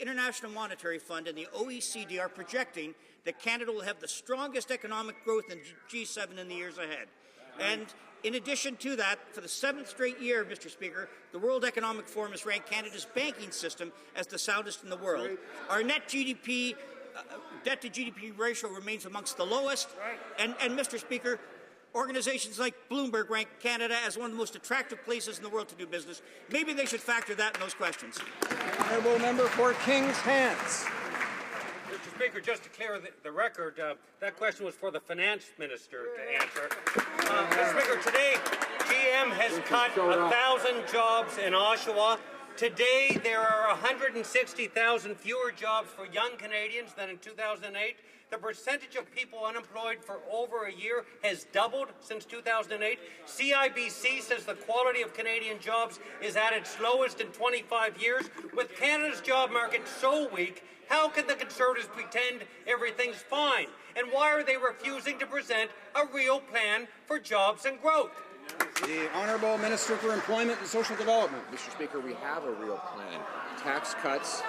International Monetary Fund and the OECD are projecting that Canada will have the strongest economic growth in G7 in the years ahead. And in addition to that, for the 7th straight year, Mr. Speaker, the World Economic Forum has ranked Canada's banking system as the soundest in the world. Our net GDP, debt-to-GDP ratio remains amongst the lowest. And Mr. Speaker, organizations like Bloomberg rank Canada as one of the most attractive places in the world to do business. Maybe they should factor that in those questions. Honourable member for Kings Hants. Mr. Speaker, just to clear the record, that question was for the finance minister to answer. Mr. Speaker, today GM has cut 1,000 jobs in Oshawa. Today there are 160,000 fewer jobs for young Canadians than in 2008. The percentage of people unemployed for over a year has doubled since 2008. CIBC says the quality of Canadian jobs is at its lowest in 25 years. With Canada's job market so weak, how can the Conservatives pretend everything's fine? And why are they refusing to present a real plan for jobs and growth? The Honourable Minister for Employment and Social Development. Mr. Speaker, we have a real plan. Tax cuts,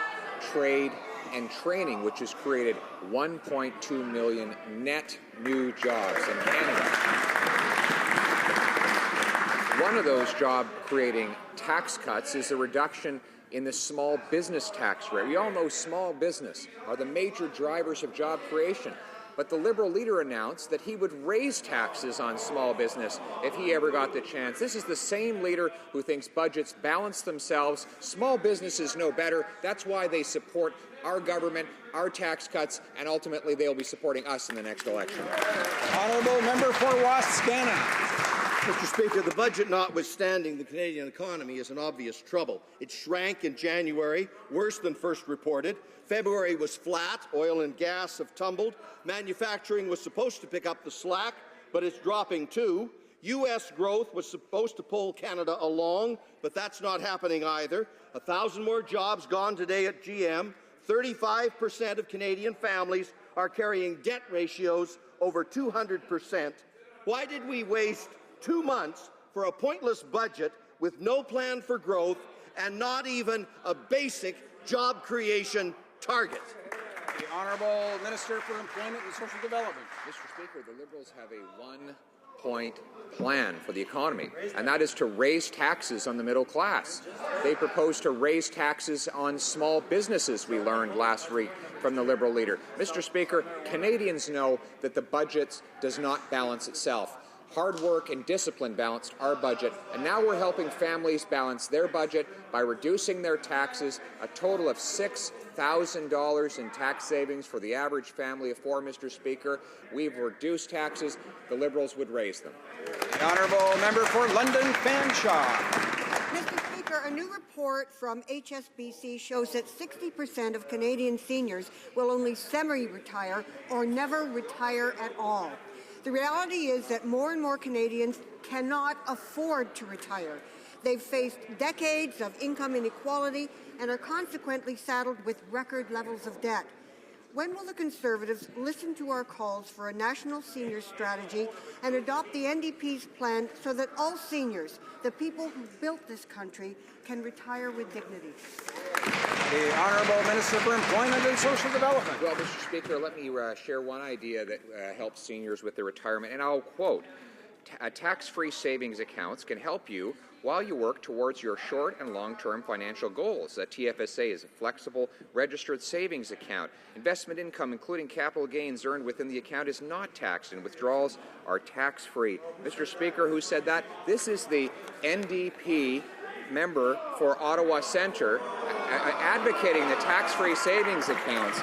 trade, and training, which has created 1.2 million net new jobs in Canada. One of those job-creating tax cuts is a reduction in the small business tax rate. We all know small business are the major drivers of job creation. But the Liberal leader announced that he would raise taxes on small business if he ever got the chance. This is the same leader who thinks budgets balance themselves. Small businesses know better. That's why they support our government, our tax cuts, and ultimately they'll be supporting us in the next election. Honourable member for Wascana. Mr. Speaker, the budget notwithstanding, the Canadian economy is in obvious trouble. It shrank in January, worse than first reported. February was flat. Oil and gas have tumbled. Manufacturing was supposed to pick up the slack, but it's dropping too. U.S. growth was supposed to pull Canada along, but that's not happening either. 1,000 more jobs gone today at GM. 35% of Canadian families are carrying debt ratios over 200%. Why did we waste 2 months for a pointless budget with no plan for growth and not even a basic job creation target? The Honourable Minister for Employment and Social Development. Mr. Speaker, the Liberals have a one-point plan for the economy, and that is to raise taxes on the middle class. They propose to raise taxes on small businesses, we learned last week from the Liberal leader. Mr. Speaker, Canadians know that the budget does not balance itself. Hard work and discipline balanced our budget, and now we're helping families balance their budget by reducing their taxes, a total of $6,000 in tax savings for the average family of four, Mr. Speaker. We've reduced taxes. The Liberals would raise them. The Honourable Member for London Fanshawe. Mr. Speaker, a new report from HSBC shows that 60% of Canadian seniors will only semi-retire or never retire at all. The reality is that more and more Canadians cannot afford to retire. They've faced decades of income inequality and are consequently saddled with record levels of debt. When will the Conservatives listen to our calls for a national senior strategy and adopt the NDP's plan so that all seniors, the people who built this country, can retire with dignity? The Honourable Minister for Employment and Social Development. Well, Mr. Speaker, let me share one idea that helps seniors with their retirement, and I'll quote, tax-free savings accounts can help you while you work towards your short and long-term financial goals. A TFSA is a flexible, registered savings account. Investment income, including capital gains earned within the account, is not taxed, and withdrawals are tax-free. Mr. Speaker, who said that? This is the NDP member for Ottawa Centre advocating the tax-free savings accounts.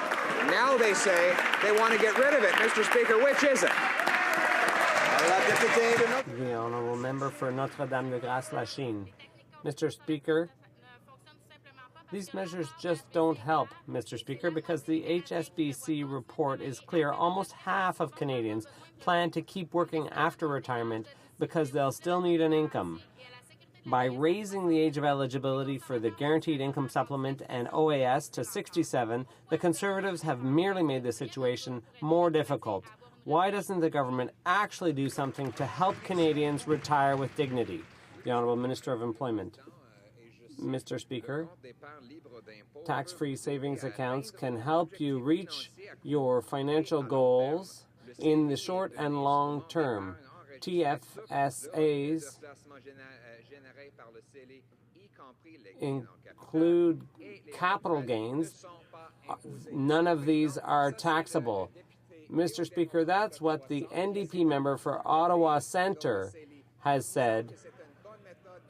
Now they say they want to get rid of it. Mr. Speaker, which is it? The Honourable Member for Notre-Dame-de-Grâce-Lachine. Mr. Speaker, these measures just don't help, Mr. Speaker, because the HSBC report is clear. Almost half of Canadians plan to keep working after retirement because they'll still need an income. By raising the age of eligibility for the Guaranteed Income Supplement and OAS to 67, the Conservatives have merely made the situation more difficult. Why doesn't the government actually do something to help Canadians retire with dignity? The Honourable Minister of Employment. Mr. Speaker, tax-free savings accounts can help you reach your financial goals in the short and long term. TFSAs include capital gains. None of these are taxable. Mr. Speaker, that's what the NDP member for Ottawa Centre has said.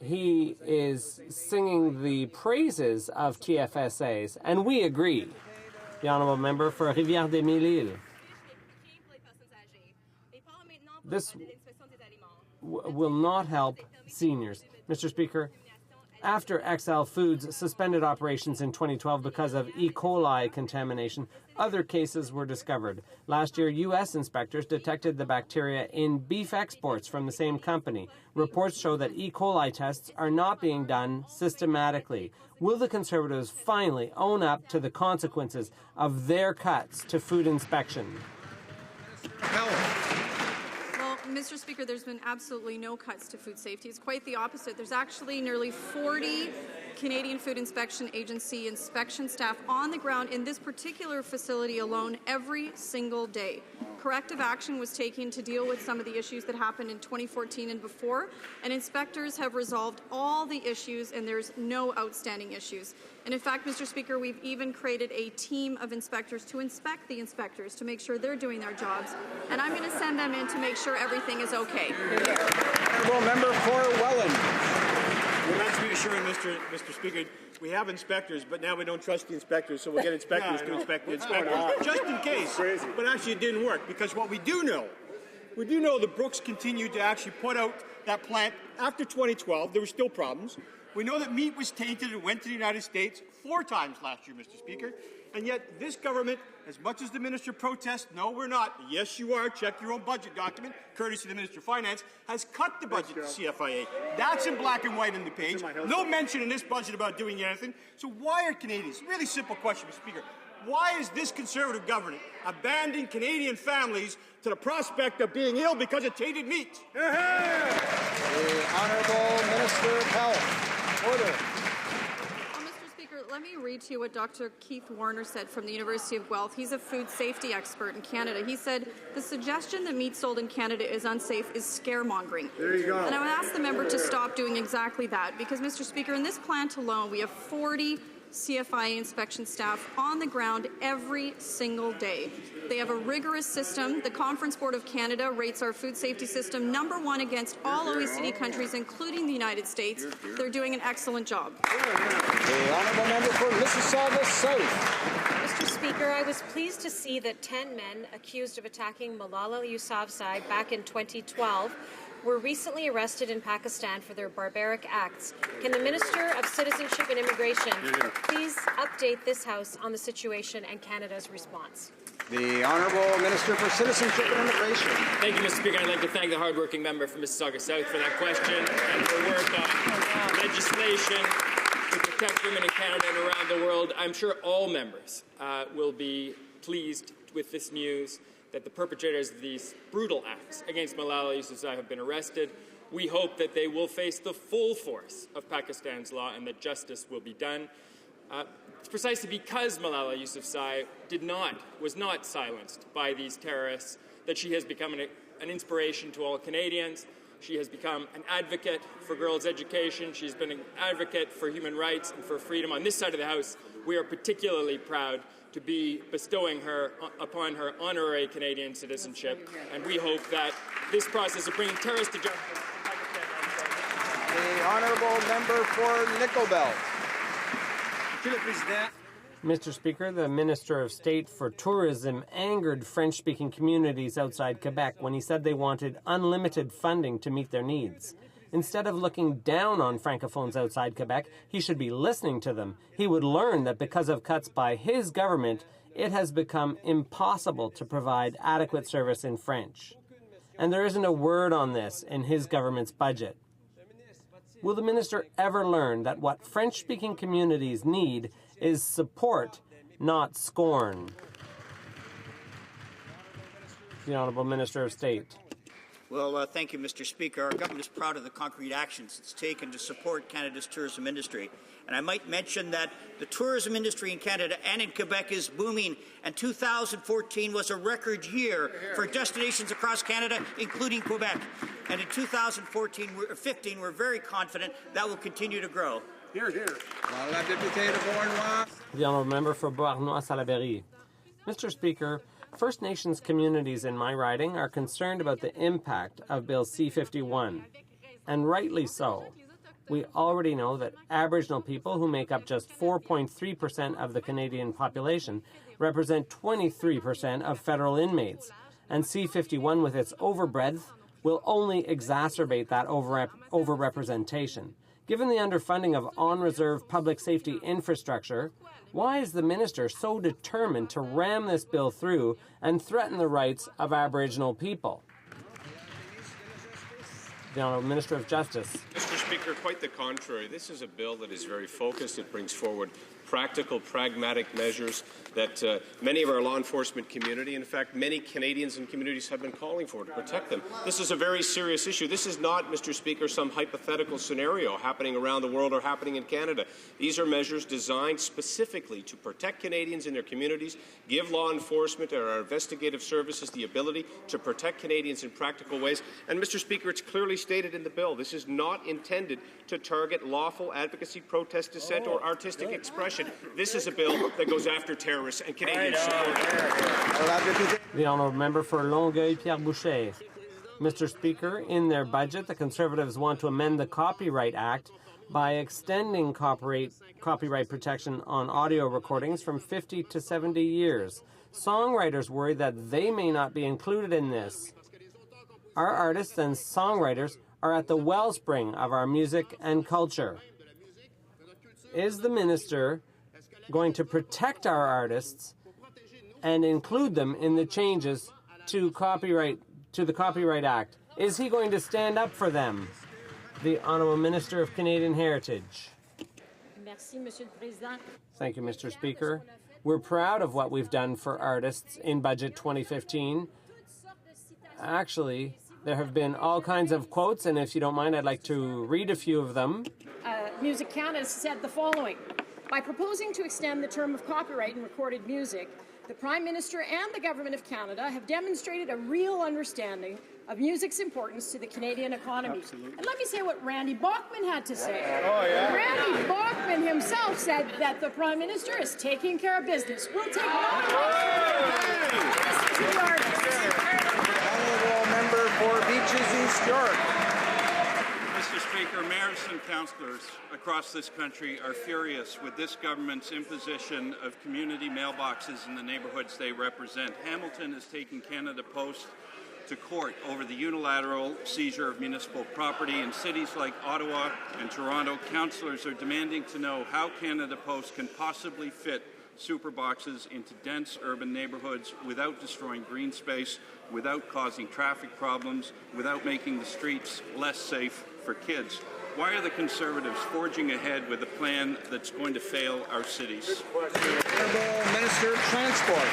He is singing the praises of TFSAs, and we agree. The Honourable Member for Rivière-des-Mille-Îles. This will not help seniors. Mr. Speaker, after XL Foods suspended operations in 2012 because of E. coli contamination, other cases were discovered. Last year, U.S. inspectors detected the bacteria in beef exports from the same company. Reports show that E. coli tests are not being done systematically. Will the Conservatives finally own up to the consequences of their cuts to food inspection? Mr. Speaker, there's been absolutely no cuts to food safety. It's quite the opposite. There's actually nearly 40 Canadian Food Inspection Agency inspection staff on the ground in this particular facility alone every single day. Corrective action was taken to deal with some of the issues that happened in 2014 and before, and inspectors have resolved all the issues, and there's no outstanding issues. And in fact, Mr. Speaker, we've even created a team of inspectors to inspect the inspectors to make sure they're doing their jobs, and I'm going to send them in to make sure everything is okay. Honourable Member for Welland. Well, that's reassuring, Mr. Speaker. We have inspectors, but now we don't trust the inspectors, so we'll get inspectors to inspect the inspectors, just in case. But actually it didn't work, because what we do know that Brooks continued to actually put out that plant after 2012. There were still problems. We know that meat was tainted and went to the United States 4 times last year, Mr. Speaker. And yet this government, as much as the minister protests, no, we're not. Yes, you are. Check your own budget document, courtesy of the Minister of Finance, has cut the budget to CFIA. That's in black and white on the page. No mention in this budget about doing anything. So why are Canadians, really simple question, Mr. Speaker, why is this Conservative government abandoning Canadian families to the prospect of being ill because of tainted meat? The Honourable Minister of Health. Order. Let me read to you what Dr. Keith Warner said from the University of Guelph. He's a food safety expert in Canada. He said, the suggestion that meat sold in Canada is unsafe is scaremongering. There you go. And I would ask the member to stop doing exactly that, because, Mr. Speaker, in this plant alone, we have 40 CFIA inspection staff on the ground every single day. They have a rigorous system. The Conference Board of Canada rates our food safety system #1 against all OECD countries, including the United States. They're doing an excellent job. The Honourable Member for Mississauga South. Mr. Speaker, I was pleased to see that 10 men accused of attacking Malala Yousafzai back in 2012 were recently arrested in Pakistan for their barbaric acts. Can the Minister of Citizenship and Immigration please update this House on the situation and Canada's response? The Honourable Minister for Citizenship and Immigration. Thank you, Mr. Speaker. I'd like to thank the hardworking member from Mississauga South for that question and for work on legislation to protect women in Canada and around the world. I'm sure all members will be pleased with this news that the perpetrators of these brutal acts against Malala Yousafzai have been arrested. We hope that they will face the full force of Pakistan's law and that justice will be done. It's precisely because Malala Yousafzai was not silenced by these terrorists that she has become an inspiration to all Canadians. She has become an advocate for girls' education. She's been an advocate for human rights and for freedom. On this side of the House, we are particularly proud to be bestowing upon her honorary Canadian citizenship, and we hope that this process of bringing terrorists to justice in Pakistan. The Honourable Member for Nickel Belt. Mr. Speaker, the Minister of State for Tourism angered French-speaking communities outside Quebec when he said they wanted unlimited funding to meet their needs. Instead of looking down on Francophones outside Quebec, he should be listening to them. He would learn that because of cuts by his government, it has become impossible to provide adequate service in French. And there isn't a word on this in his government's budget. Will the minister ever learn that what French-speaking communities need is support, not scorn? The Honourable Minister of State. Well, thank you, Mr. Speaker. Our government is proud of the concrete actions it's taken to support Canada's tourism industry. And I might mention that the tourism industry in Canada and in Quebec is booming, and 2014 was a record year for destinations across Canada, including Quebec. And in 2015, we're very confident that will continue to grow. Here, here. The Honourable Member for Beauharnois-Salaberry. Mr. Speaker, First Nations communities in my riding are concerned about the impact of Bill C-51, and rightly so. We already know that Aboriginal people, who make up just 4.3% of the Canadian population, represent 23% of federal inmates, and C-51, with its overbreadth, will only exacerbate that overrepresentation. Given the underfunding of on-reserve public safety infrastructure, why is the minister so determined to ram this bill through and threaten the rights of Aboriginal people? The Honourable Minister of Justice. Mr. Speaker, quite the contrary. This is a bill that is very focused. It brings forward practical, pragmatic measures that many of our law enforcement community, in fact, many Canadians and communities have been calling for to protect them. This is a very serious issue. This is not, Mr. Speaker, some hypothetical scenario happening around the world or happening in Canada. These are measures designed specifically to protect Canadians in their communities, give law enforcement and our investigative services the ability to protect Canadians in practical ways. And, Mr. Speaker, it's clearly stated in the bill, this is not intended to target lawful advocacy, protest, dissent, or artistic expression. This is a bill that goes after terrorists and Canadian support. The Honourable Member for Longueuil-Pierre Boucher. Mr. Speaker, in their budget, the Conservatives want to amend the Copyright Act by extending copyright protection on audio recordings from 50 to 70 years. Songwriters worry that they may not be included in this. Our artists and songwriters are at the wellspring of our music and culture. Is the minister going to protect our artists and include them in the changes to the Copyright Act? Is he going to stand up for them? The Honourable Minister of Canadian Heritage. Thank you, Mr. Speaker. We're proud of what we've done for artists in Budget 2015. Actually, there have been all kinds of quotes, and if you don't mind, I'd like to read a few of them. Music Canada said the following: by proposing to extend the term of copyright in recorded music, the Prime Minister and the Government of Canada have demonstrated a real understanding of music's importance to the Canadian economy. Absolutely. And let me say what Randy Bachman had to say. Oh, yeah. Randy Bachman himself said that the Prime Minister is taking care of business. We'll take no listen to the artists. Honourable Member for Beaches East York. Mr. Speaker, mayors and councillors across this country are furious with this government's imposition of community mailboxes in the neighbourhoods they represent. Hamilton is taking Canada Post to court over the unilateral seizure of municipal property. In cities like Ottawa and Toronto, councillors are demanding to know how Canada Post can possibly fit super boxes into dense urban neighborhoods without destroying green space, without causing traffic problems, without making the streets less safe for kids. Why are the Conservatives forging ahead with a plan that's going to fail our cities? Honourable Minister of Transport.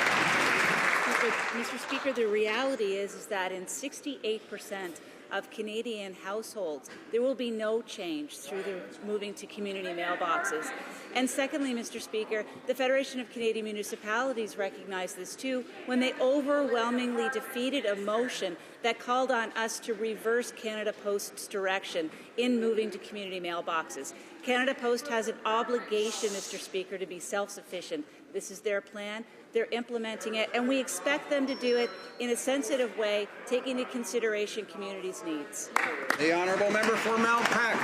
Mr. Speaker, the reality is that in 68% of Canadian households, there will be no change through the moving to community mailboxes. And secondly, Mr. Speaker, the Federation of Canadian Municipalities recognized this too when they overwhelmingly defeated a motion that called on us to reverse Canada Post's direction in moving to community mailboxes. Canada Post has an obligation, Mr. Speaker, to be self-sufficient. This is their plan. They're implementing it, and we expect them to do it in a sensitive way, taking into consideration communities' needs. The Honourable Member for Malpeque.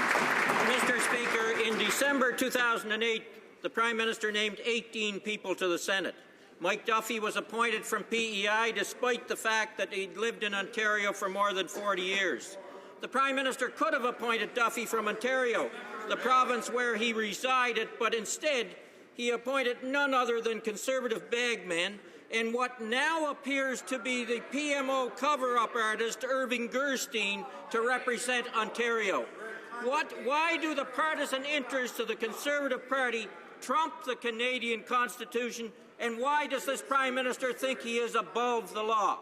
Mr. Speaker, in December 2008, the Prime Minister named 18 people to the Senate. Mike Duffy was appointed from PEI despite the fact that he'd lived in Ontario for more than 40 years. The Prime Minister could have appointed Duffy from Ontario, the province where he resided, but instead he appointed none other than Conservative bagmen and what now appears to be the PMO cover-up artist Irving Gerstein to represent Ontario. Why do the partisan interests of the Conservative Party trump the Canadian Constitution, and why does this Prime Minister think he is above the law?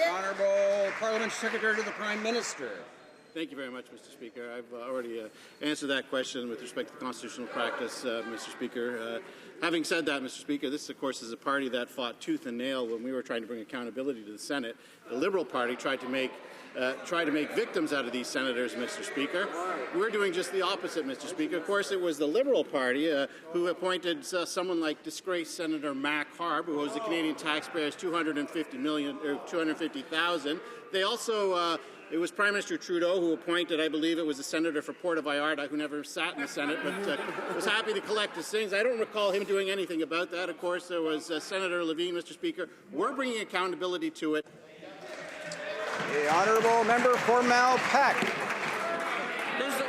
Honourable Parliament Secretary to the Prime Minister. Thank you very much, Mr. Speaker. I've already answered that question with respect to constitutional practice, Mr. Speaker. Having said that, Mr. Speaker, this, of course, is a party that fought tooth and nail when we were trying to bring accountability to the Senate. The Liberal Party tried to make victims out of these senators, Mr. Speaker. We're doing just the opposite, Mr. Speaker. Of course, it was the Liberal Party who appointed someone like disgraced Senator Mac Harb, who owes the Canadian taxpayers $250,000. They also it was Prime Minister Trudeau who appointed, I believe it was a senator for Puerto Vallarta who never sat in the Senate, but was happy to collect his things. I don't recall him doing anything about that. Of course, there was Senator Levine, Mr. Speaker. We're bringing accountability to it. The Honourable Member for Malpeque. This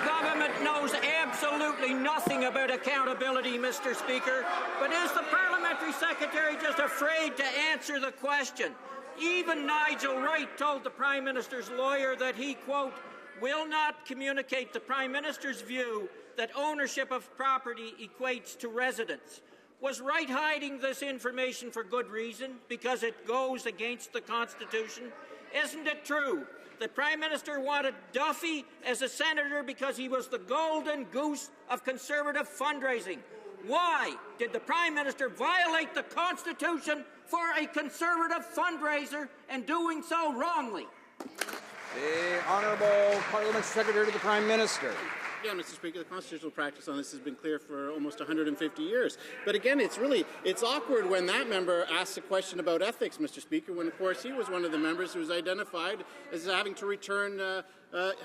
government knows absolutely nothing about accountability, Mr. Speaker, but is the Parliamentary Secretary just afraid to answer the question? Even Nigel Wright told the Prime Minister's lawyer that he, quote, will not communicate the Prime Minister's view that ownership of property equates to residence. Was Wright hiding this information for good reason, because it goes against the Constitution? Isn't it true that Prime Minister wanted Duffy as a senator because he was the golden goose of Conservative fundraising? Why did the Prime Minister violate the Constitution for a Conservative fundraiser, and doing so wrongly? The Honourable Parliament Secretary to the Prime Minister. Yeah, Mr. Speaker, the constitutional practice on this has been clear for almost 150 years. But again, it's awkward when that member asks a question about ethics, Mr. Speaker, when, of course, he was one of the members who was identified as having to return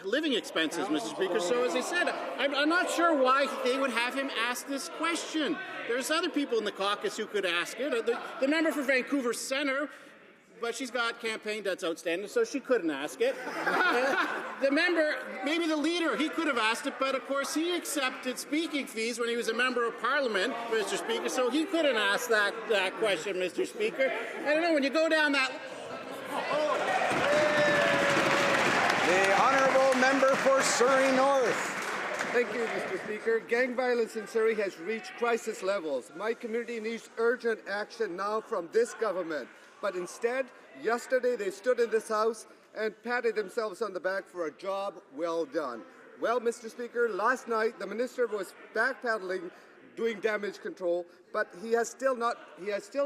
living expenses, Mr. Speaker. So, as I said, I'm not sure why they would have him ask this question. There's other people in the caucus who could ask it. The member for Vancouver Centre, but she's got campaign debts outstanding, so she couldn't ask it. The member, maybe the leader, he could have asked it, but of course he accepted speaking fees when he was a member of Parliament, Mr. Speaker, so he couldn't ask that question, Mr. Speaker. I don't know, when you go down that... The Honourable Member for Surrey North. Thank you, Mr. Speaker. Gang violence in Surrey has reached crisis levels. My community needs urgent action now from this government. But instead, yesterday they stood in this House and patted themselves on the back for a job well done. Well, Mr. Speaker, last night the Minister was backpedaling, doing damage control, but he has still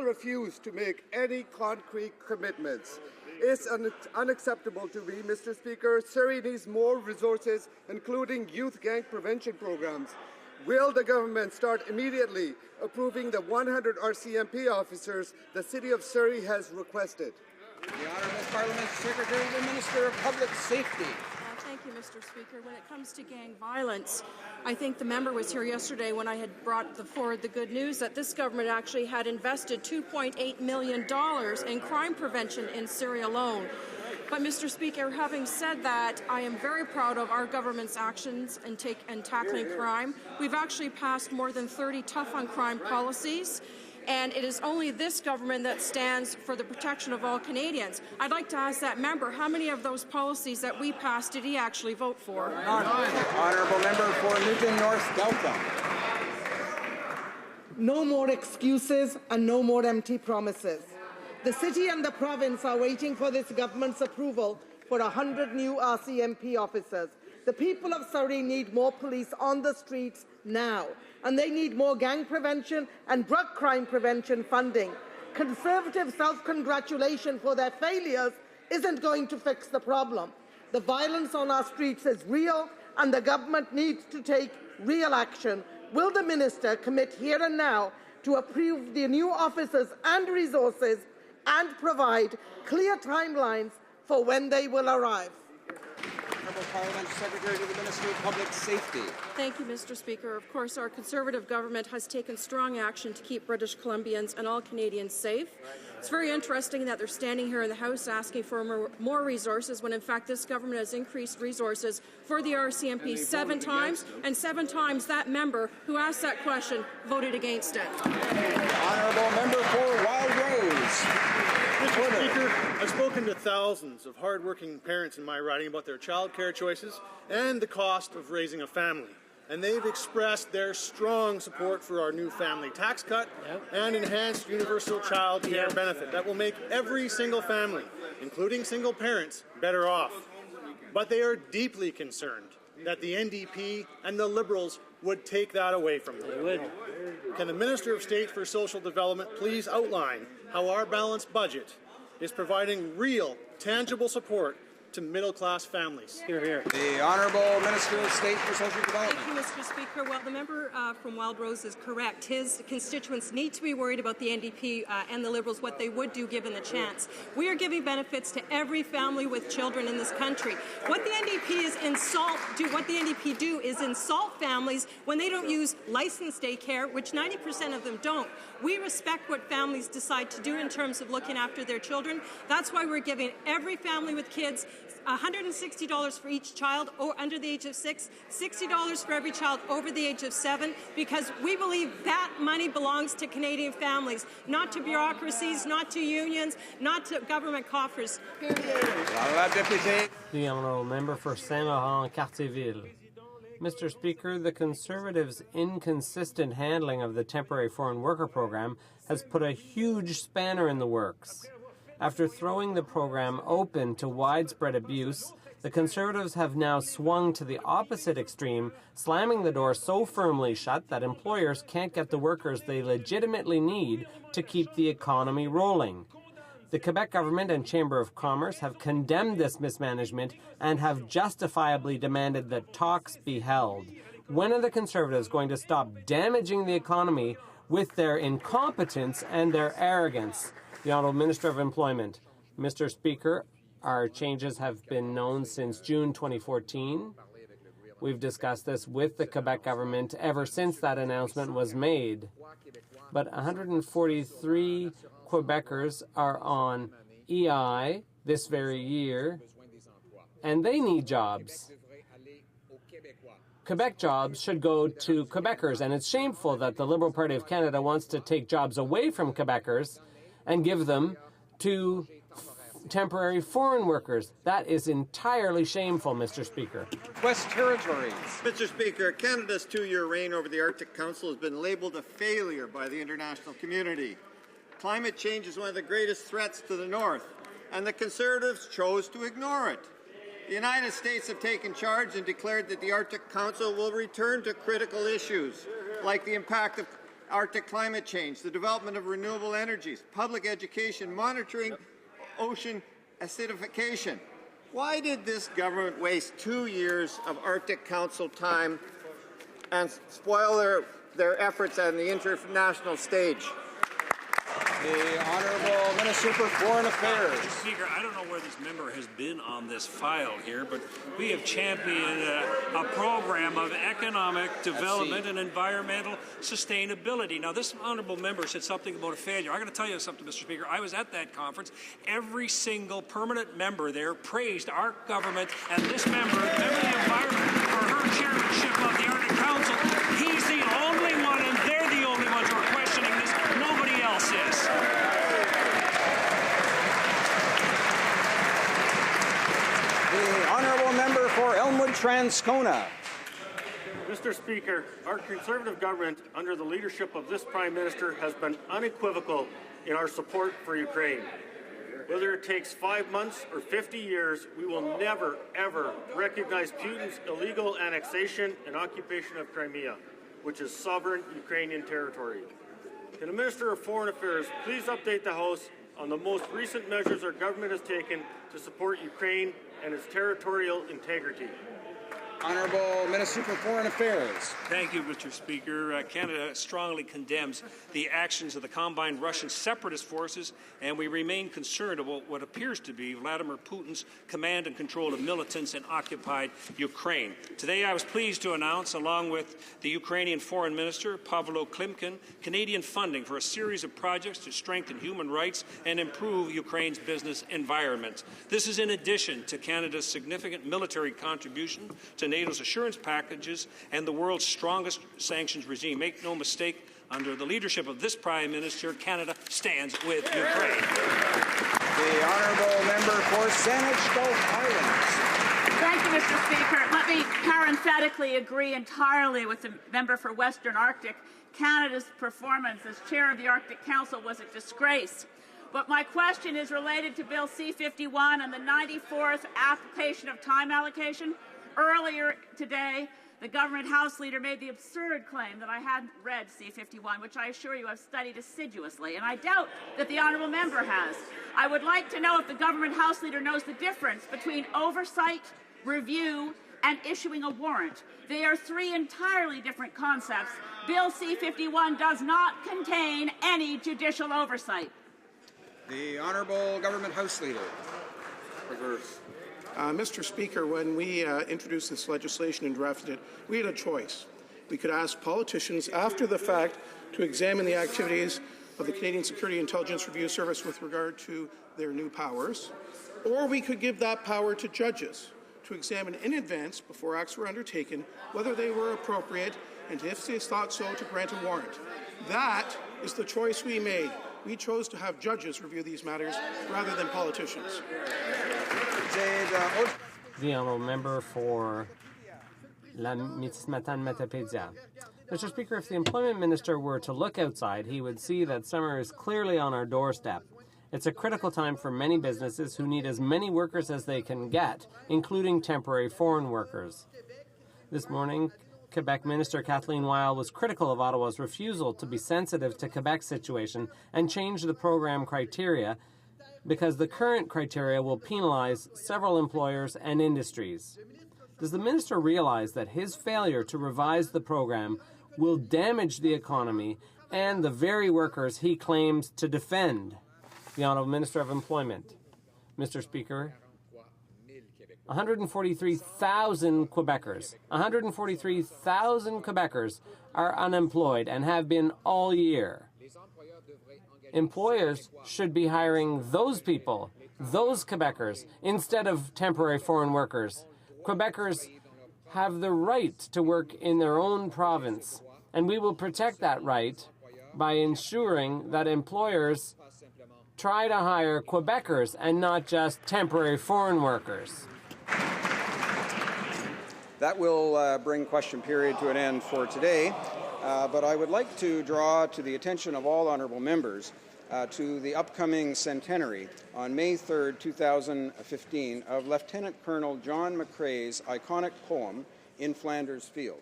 refused to make any concrete commitments. It's unacceptable to me, Mr. Speaker. Surrey needs more resources, including youth gang prevention programs. Will the government start immediately approving the 100 RCMP officers the City of Surrey has requested? The Honourable Parliament Secretary to the Minister of Public Safety. Thank you, Mr. Speaker. When it comes to gang violence, I think the member was here yesterday when I had brought forward the good news that this government actually had invested $2.8 million in crime prevention in Surrey alone. But, Mr. Speaker, having said that, I am very proud of our government's actions in tackling crime. We've actually passed more than 30 tough-on-crime policies, and it is only this government that stands for the protection of all Canadians. I'd like to ask that member, how many of those policies that we passed did he actually vote for? Honourable member for Newton North Delta. No more excuses and no more empty promises. The city and the province are waiting for this government's approval for 100 new RCMP officers. The people of Surrey need more police on the streets now, and they need more gang prevention and drug crime prevention funding. Conservative self-congratulation for their failures isn't going to fix the problem. The violence on our streets is real, and the government needs to take real action. Will the minister commit here and now to approve the new officers and resources and provide clear timelines for when they will arrive? Honourable Parliamentary Secretary to the Minister of Public Safety. Thank you, Mr. Speaker. Of course, our Conservative government has taken strong action to keep British Columbians and all Canadians safe. It's very interesting that they're standing here in the House asking for more resources when, in fact, this government has increased resources for the RCMP 7 times, and 7 times that member who asked that question voted against it. Honourable member for Wild Rose. Mr. Speaker, I've spoken to thousands of hard-working parents in my riding about their child care choices and the cost of raising a family. And they've expressed their strong support for our new family tax cut and enhanced universal child care benefit that will make every single family, including single parents, better off. But they are deeply concerned that the NDP and the Liberals would take that away from them. They would. Can the Minister of State for Social Development please outline how our balanced budget is providing real, tangible support to middle-class families? Hear, hear. The Honourable Minister of State for Social Development. Thank you, Mr. Speaker. Well, the member from Wild Rose is correct. His constituents need to be worried about the NDP and the Liberals, what they would do given the chance. We are giving benefits to every family with children in this country. What the NDP do is insult families when they don't use licensed daycare, which 90% of them don't. We respect what families decide to do in terms of looking after their children. That's why we're giving every family with kids $160 for each child under the age of 6, $60 for every child over the age of 7, because we believe that money belongs to Canadian families, not to bureaucracies, not to unions, not to government coffers. The Honourable Member for Saint-Laurent-Cartierville. Mr. Speaker, the Conservatives' inconsistent handling of the temporary foreign worker program has put a huge spanner in the works. After throwing the program open to widespread abuse, the Conservatives have now swung to the opposite extreme, slamming the door so firmly shut that employers can't get the workers they legitimately need to keep the economy rolling. The Quebec government and Chamber of Commerce have condemned this mismanagement and have justifiably demanded that talks be held. When are the Conservatives going to stop damaging the economy with their incompetence and their arrogance? The Honourable Minister of Employment. Mr. Speaker, our changes have been known since June 2014. We've discussed this with the Quebec government ever since that announcement was made. But 143 Quebecers are on EI this very year, and they need jobs. Quebec jobs should go to Quebecers, and it's shameful that the Liberal Party of Canada wants to take jobs away from Quebecers and give them to temporary foreign workers. That is entirely shameful, Mr. Speaker. West Territories. Mr. Speaker, Canada's 2-year reign over the Arctic Council has been labelled a failure by the international community. Climate change is one of the greatest threats to the North, and the Conservatives chose to ignore it. The United States have taken charge and declared that the Arctic Council will return to critical issues like the impact of Arctic climate change, the development of renewable energies, public education, monitoring ocean acidification. Why did this government waste 2 years of Arctic Council time and spoil their efforts on the international stage? The Honourable Minister for Foreign Affairs. Mr. Speaker, I don't know where this member has been on this file here, but we have championed a program of economic development and environmental sustainability. Now, this honourable member said something about a failure. I'm going to tell you something, Mr. Speaker. I was at that conference. Every single permanent member there praised our government and this member of the environment for her chairmanship of the Arctic Council. He's the only one, and they're the only ones who are questioning this. Nobody else is. The Honourable Member for Elmwood Transcona. Mr. Speaker, our Conservative government, under the leadership of this Prime Minister, has been unequivocal in our support for Ukraine. Whether it takes 5 months or 50 years, we will never, ever recognize Putin's illegal annexation and occupation of Crimea, which is sovereign Ukrainian territory. Can the Minister of Foreign Affairs please update the House on the most recent measures our government has taken to support Ukraine and its territorial integrity? Honourable Minister for Foreign Affairs. Thank you, Mr. Speaker. Canada strongly condemns the actions of the combined Russian separatist forces, and we remain concerned about what appears to be Vladimir Putin's command and control of militants in occupied Ukraine. Today, I was pleased to announce, along with the Ukrainian Foreign Minister, Pavlo Klimkin, Canadian funding for a series of projects to strengthen human rights and improve Ukraine's business environment. This is in addition to Canada's significant military contribution to NATO's assurance packages and the world's strongest sanctions regime. Make no mistake, under the leadership of this Prime Minister, Canada stands with Ukraine. The Honourable Member for Saanich Gulf Islands. Thank you, Mr. Speaker. Let me parenthetically agree entirely with the member for Western Arctic. Canada's performance as chair of the Arctic Council was a disgrace. But my question is related to Bill C-51 and the 94th application of time allocation. Earlier today, the government House leader made the absurd claim that I hadn't read C-51, which I assure you I've studied assiduously, and I doubt that the honourable member has. I would like to know if the government House leader knows the difference between oversight, review, and issuing a warrant. They are three entirely different concepts. Bill C-51 does not contain any judicial oversight. The Honourable Government House Leader. Mr. Speaker, when we introduced this legislation and drafted it, we had a choice. We could ask politicians after the fact to examine the activities of the Canadian Security Intelligence Review Service with regard to their new powers, or we could give that power to judges to examine in advance, before acts were undertaken, whether they were appropriate, and if they thought so, to grant a warrant. That is the choice we made. We chose to have judges review these matters rather than politicians. The honourable member for La Mitzmatan-Metapédia. Mr. Speaker, if the employment minister were to look outside, he would see that summer is clearly on our doorstep. It's a critical time for many businesses who need as many workers as they can get, including temporary foreign workers. This morning, Quebec Minister Kathleen Weil was critical of Ottawa's refusal to be sensitive to Quebec's situation and change the program criteria because the current criteria will penalize several employers and industries. Does the minister realize that his failure to revise the program will damage the economy and the very workers he claims to defend? The Honourable Minister of Employment. Mr. Speaker, 143,000 Quebecers are unemployed and have been all year. Employers should be hiring those people, those Quebecers, instead of temporary foreign workers. Quebecers have the right to work in their own province, and we will protect that right by ensuring that employers try to hire Quebecers and not just temporary foreign workers. That will bring question period to an end for today, but I would like to draw to the attention of all honourable members to the upcoming centenary on May 3rd, 2015 of Lieutenant Colonel John McCrae's iconic poem, In Flanders Field.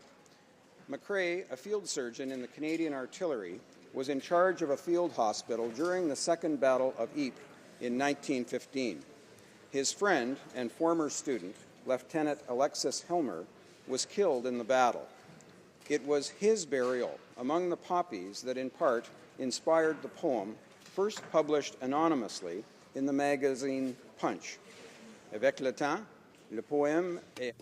McCrae, a field surgeon in the Canadian Artillery, was in charge of a field hospital during the Second Battle of Ypres in 1915. His friend and former student, Lieutenant Alexis Helmer, was killed in the battle. It was his burial among the poppies that in part inspired the poem first published anonymously in the magazine Punch. Avec le temps, le poème est...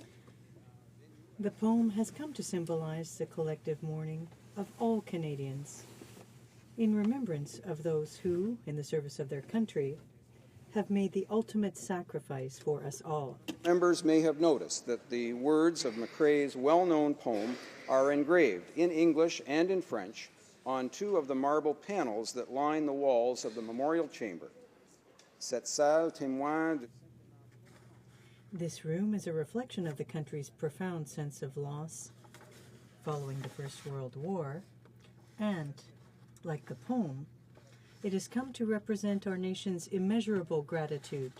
The poem has come to symbolize the collective mourning of all Canadians, in remembrance of those who, in the service of their country, have made the ultimate sacrifice for us all. Members may have noticed that the words of McCrae's well-known poem are engraved in English and in French on two of the marble panels that line the walls of the memorial chamber. Cette salle témoin de... This room is a reflection of the country's profound sense of loss following the First World War, and, like the poem, it has come to represent our nation's immeasurable gratitude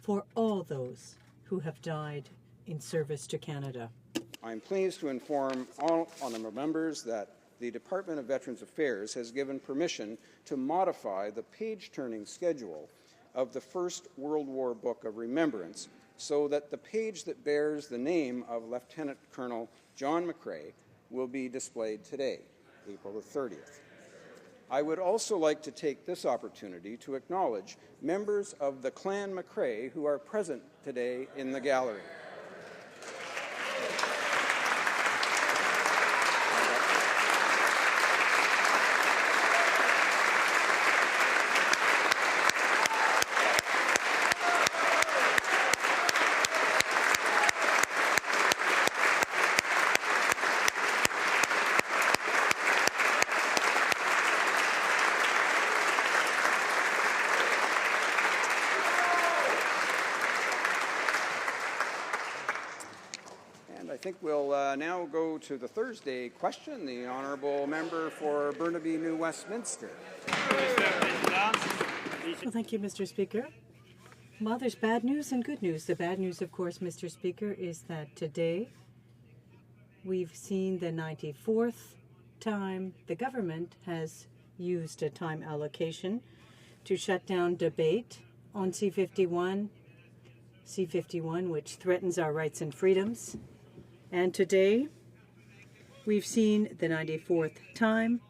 for all those who have died in service to Canada. I'm pleased to inform all honourable members that the Department of Veterans Affairs has given permission to modify the page-turning schedule of the First World War Book of Remembrance so that the page that bears the name of Lieutenant Colonel John McCrae will be displayed today, April the 30th. I would also like to take this opportunity to acknowledge members of the Clan McCrae who are present today in the gallery. I think we'll now go to the Thursday question, the Honourable Member for Burnaby New Westminster. Well, thank you, Mr. Speaker. Well, there's bad news and good news. The bad news, of course, Mr. Speaker, is that today we've seen the 94th time the government has used a time allocation to shut down debate on C-51, which threatens our rights and freedoms. And today, we've seen the 94th time,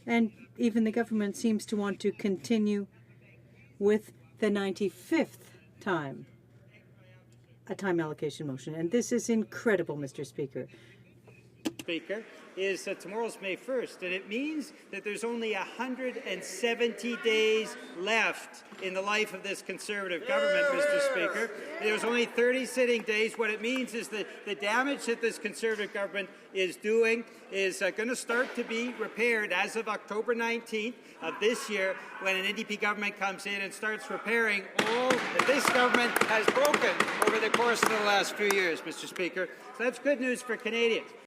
and even the government seems to want to continue with the 95th time, a time allocation motion. And this is incredible, Mr. Speaker. Speaker, is that tomorrow's May 1st, and it means that there's only 170 days left in the life of this Conservative government, Mr. Speaker. There's only 30 sitting days. What it means is that the damage that this Conservative government is doing is going to start to be repaired as of October 19th of this year, when an NDP government comes in and starts repairing all that this government has broken over the course of the last few years, Mr. Speaker. So that's good news for Canadians.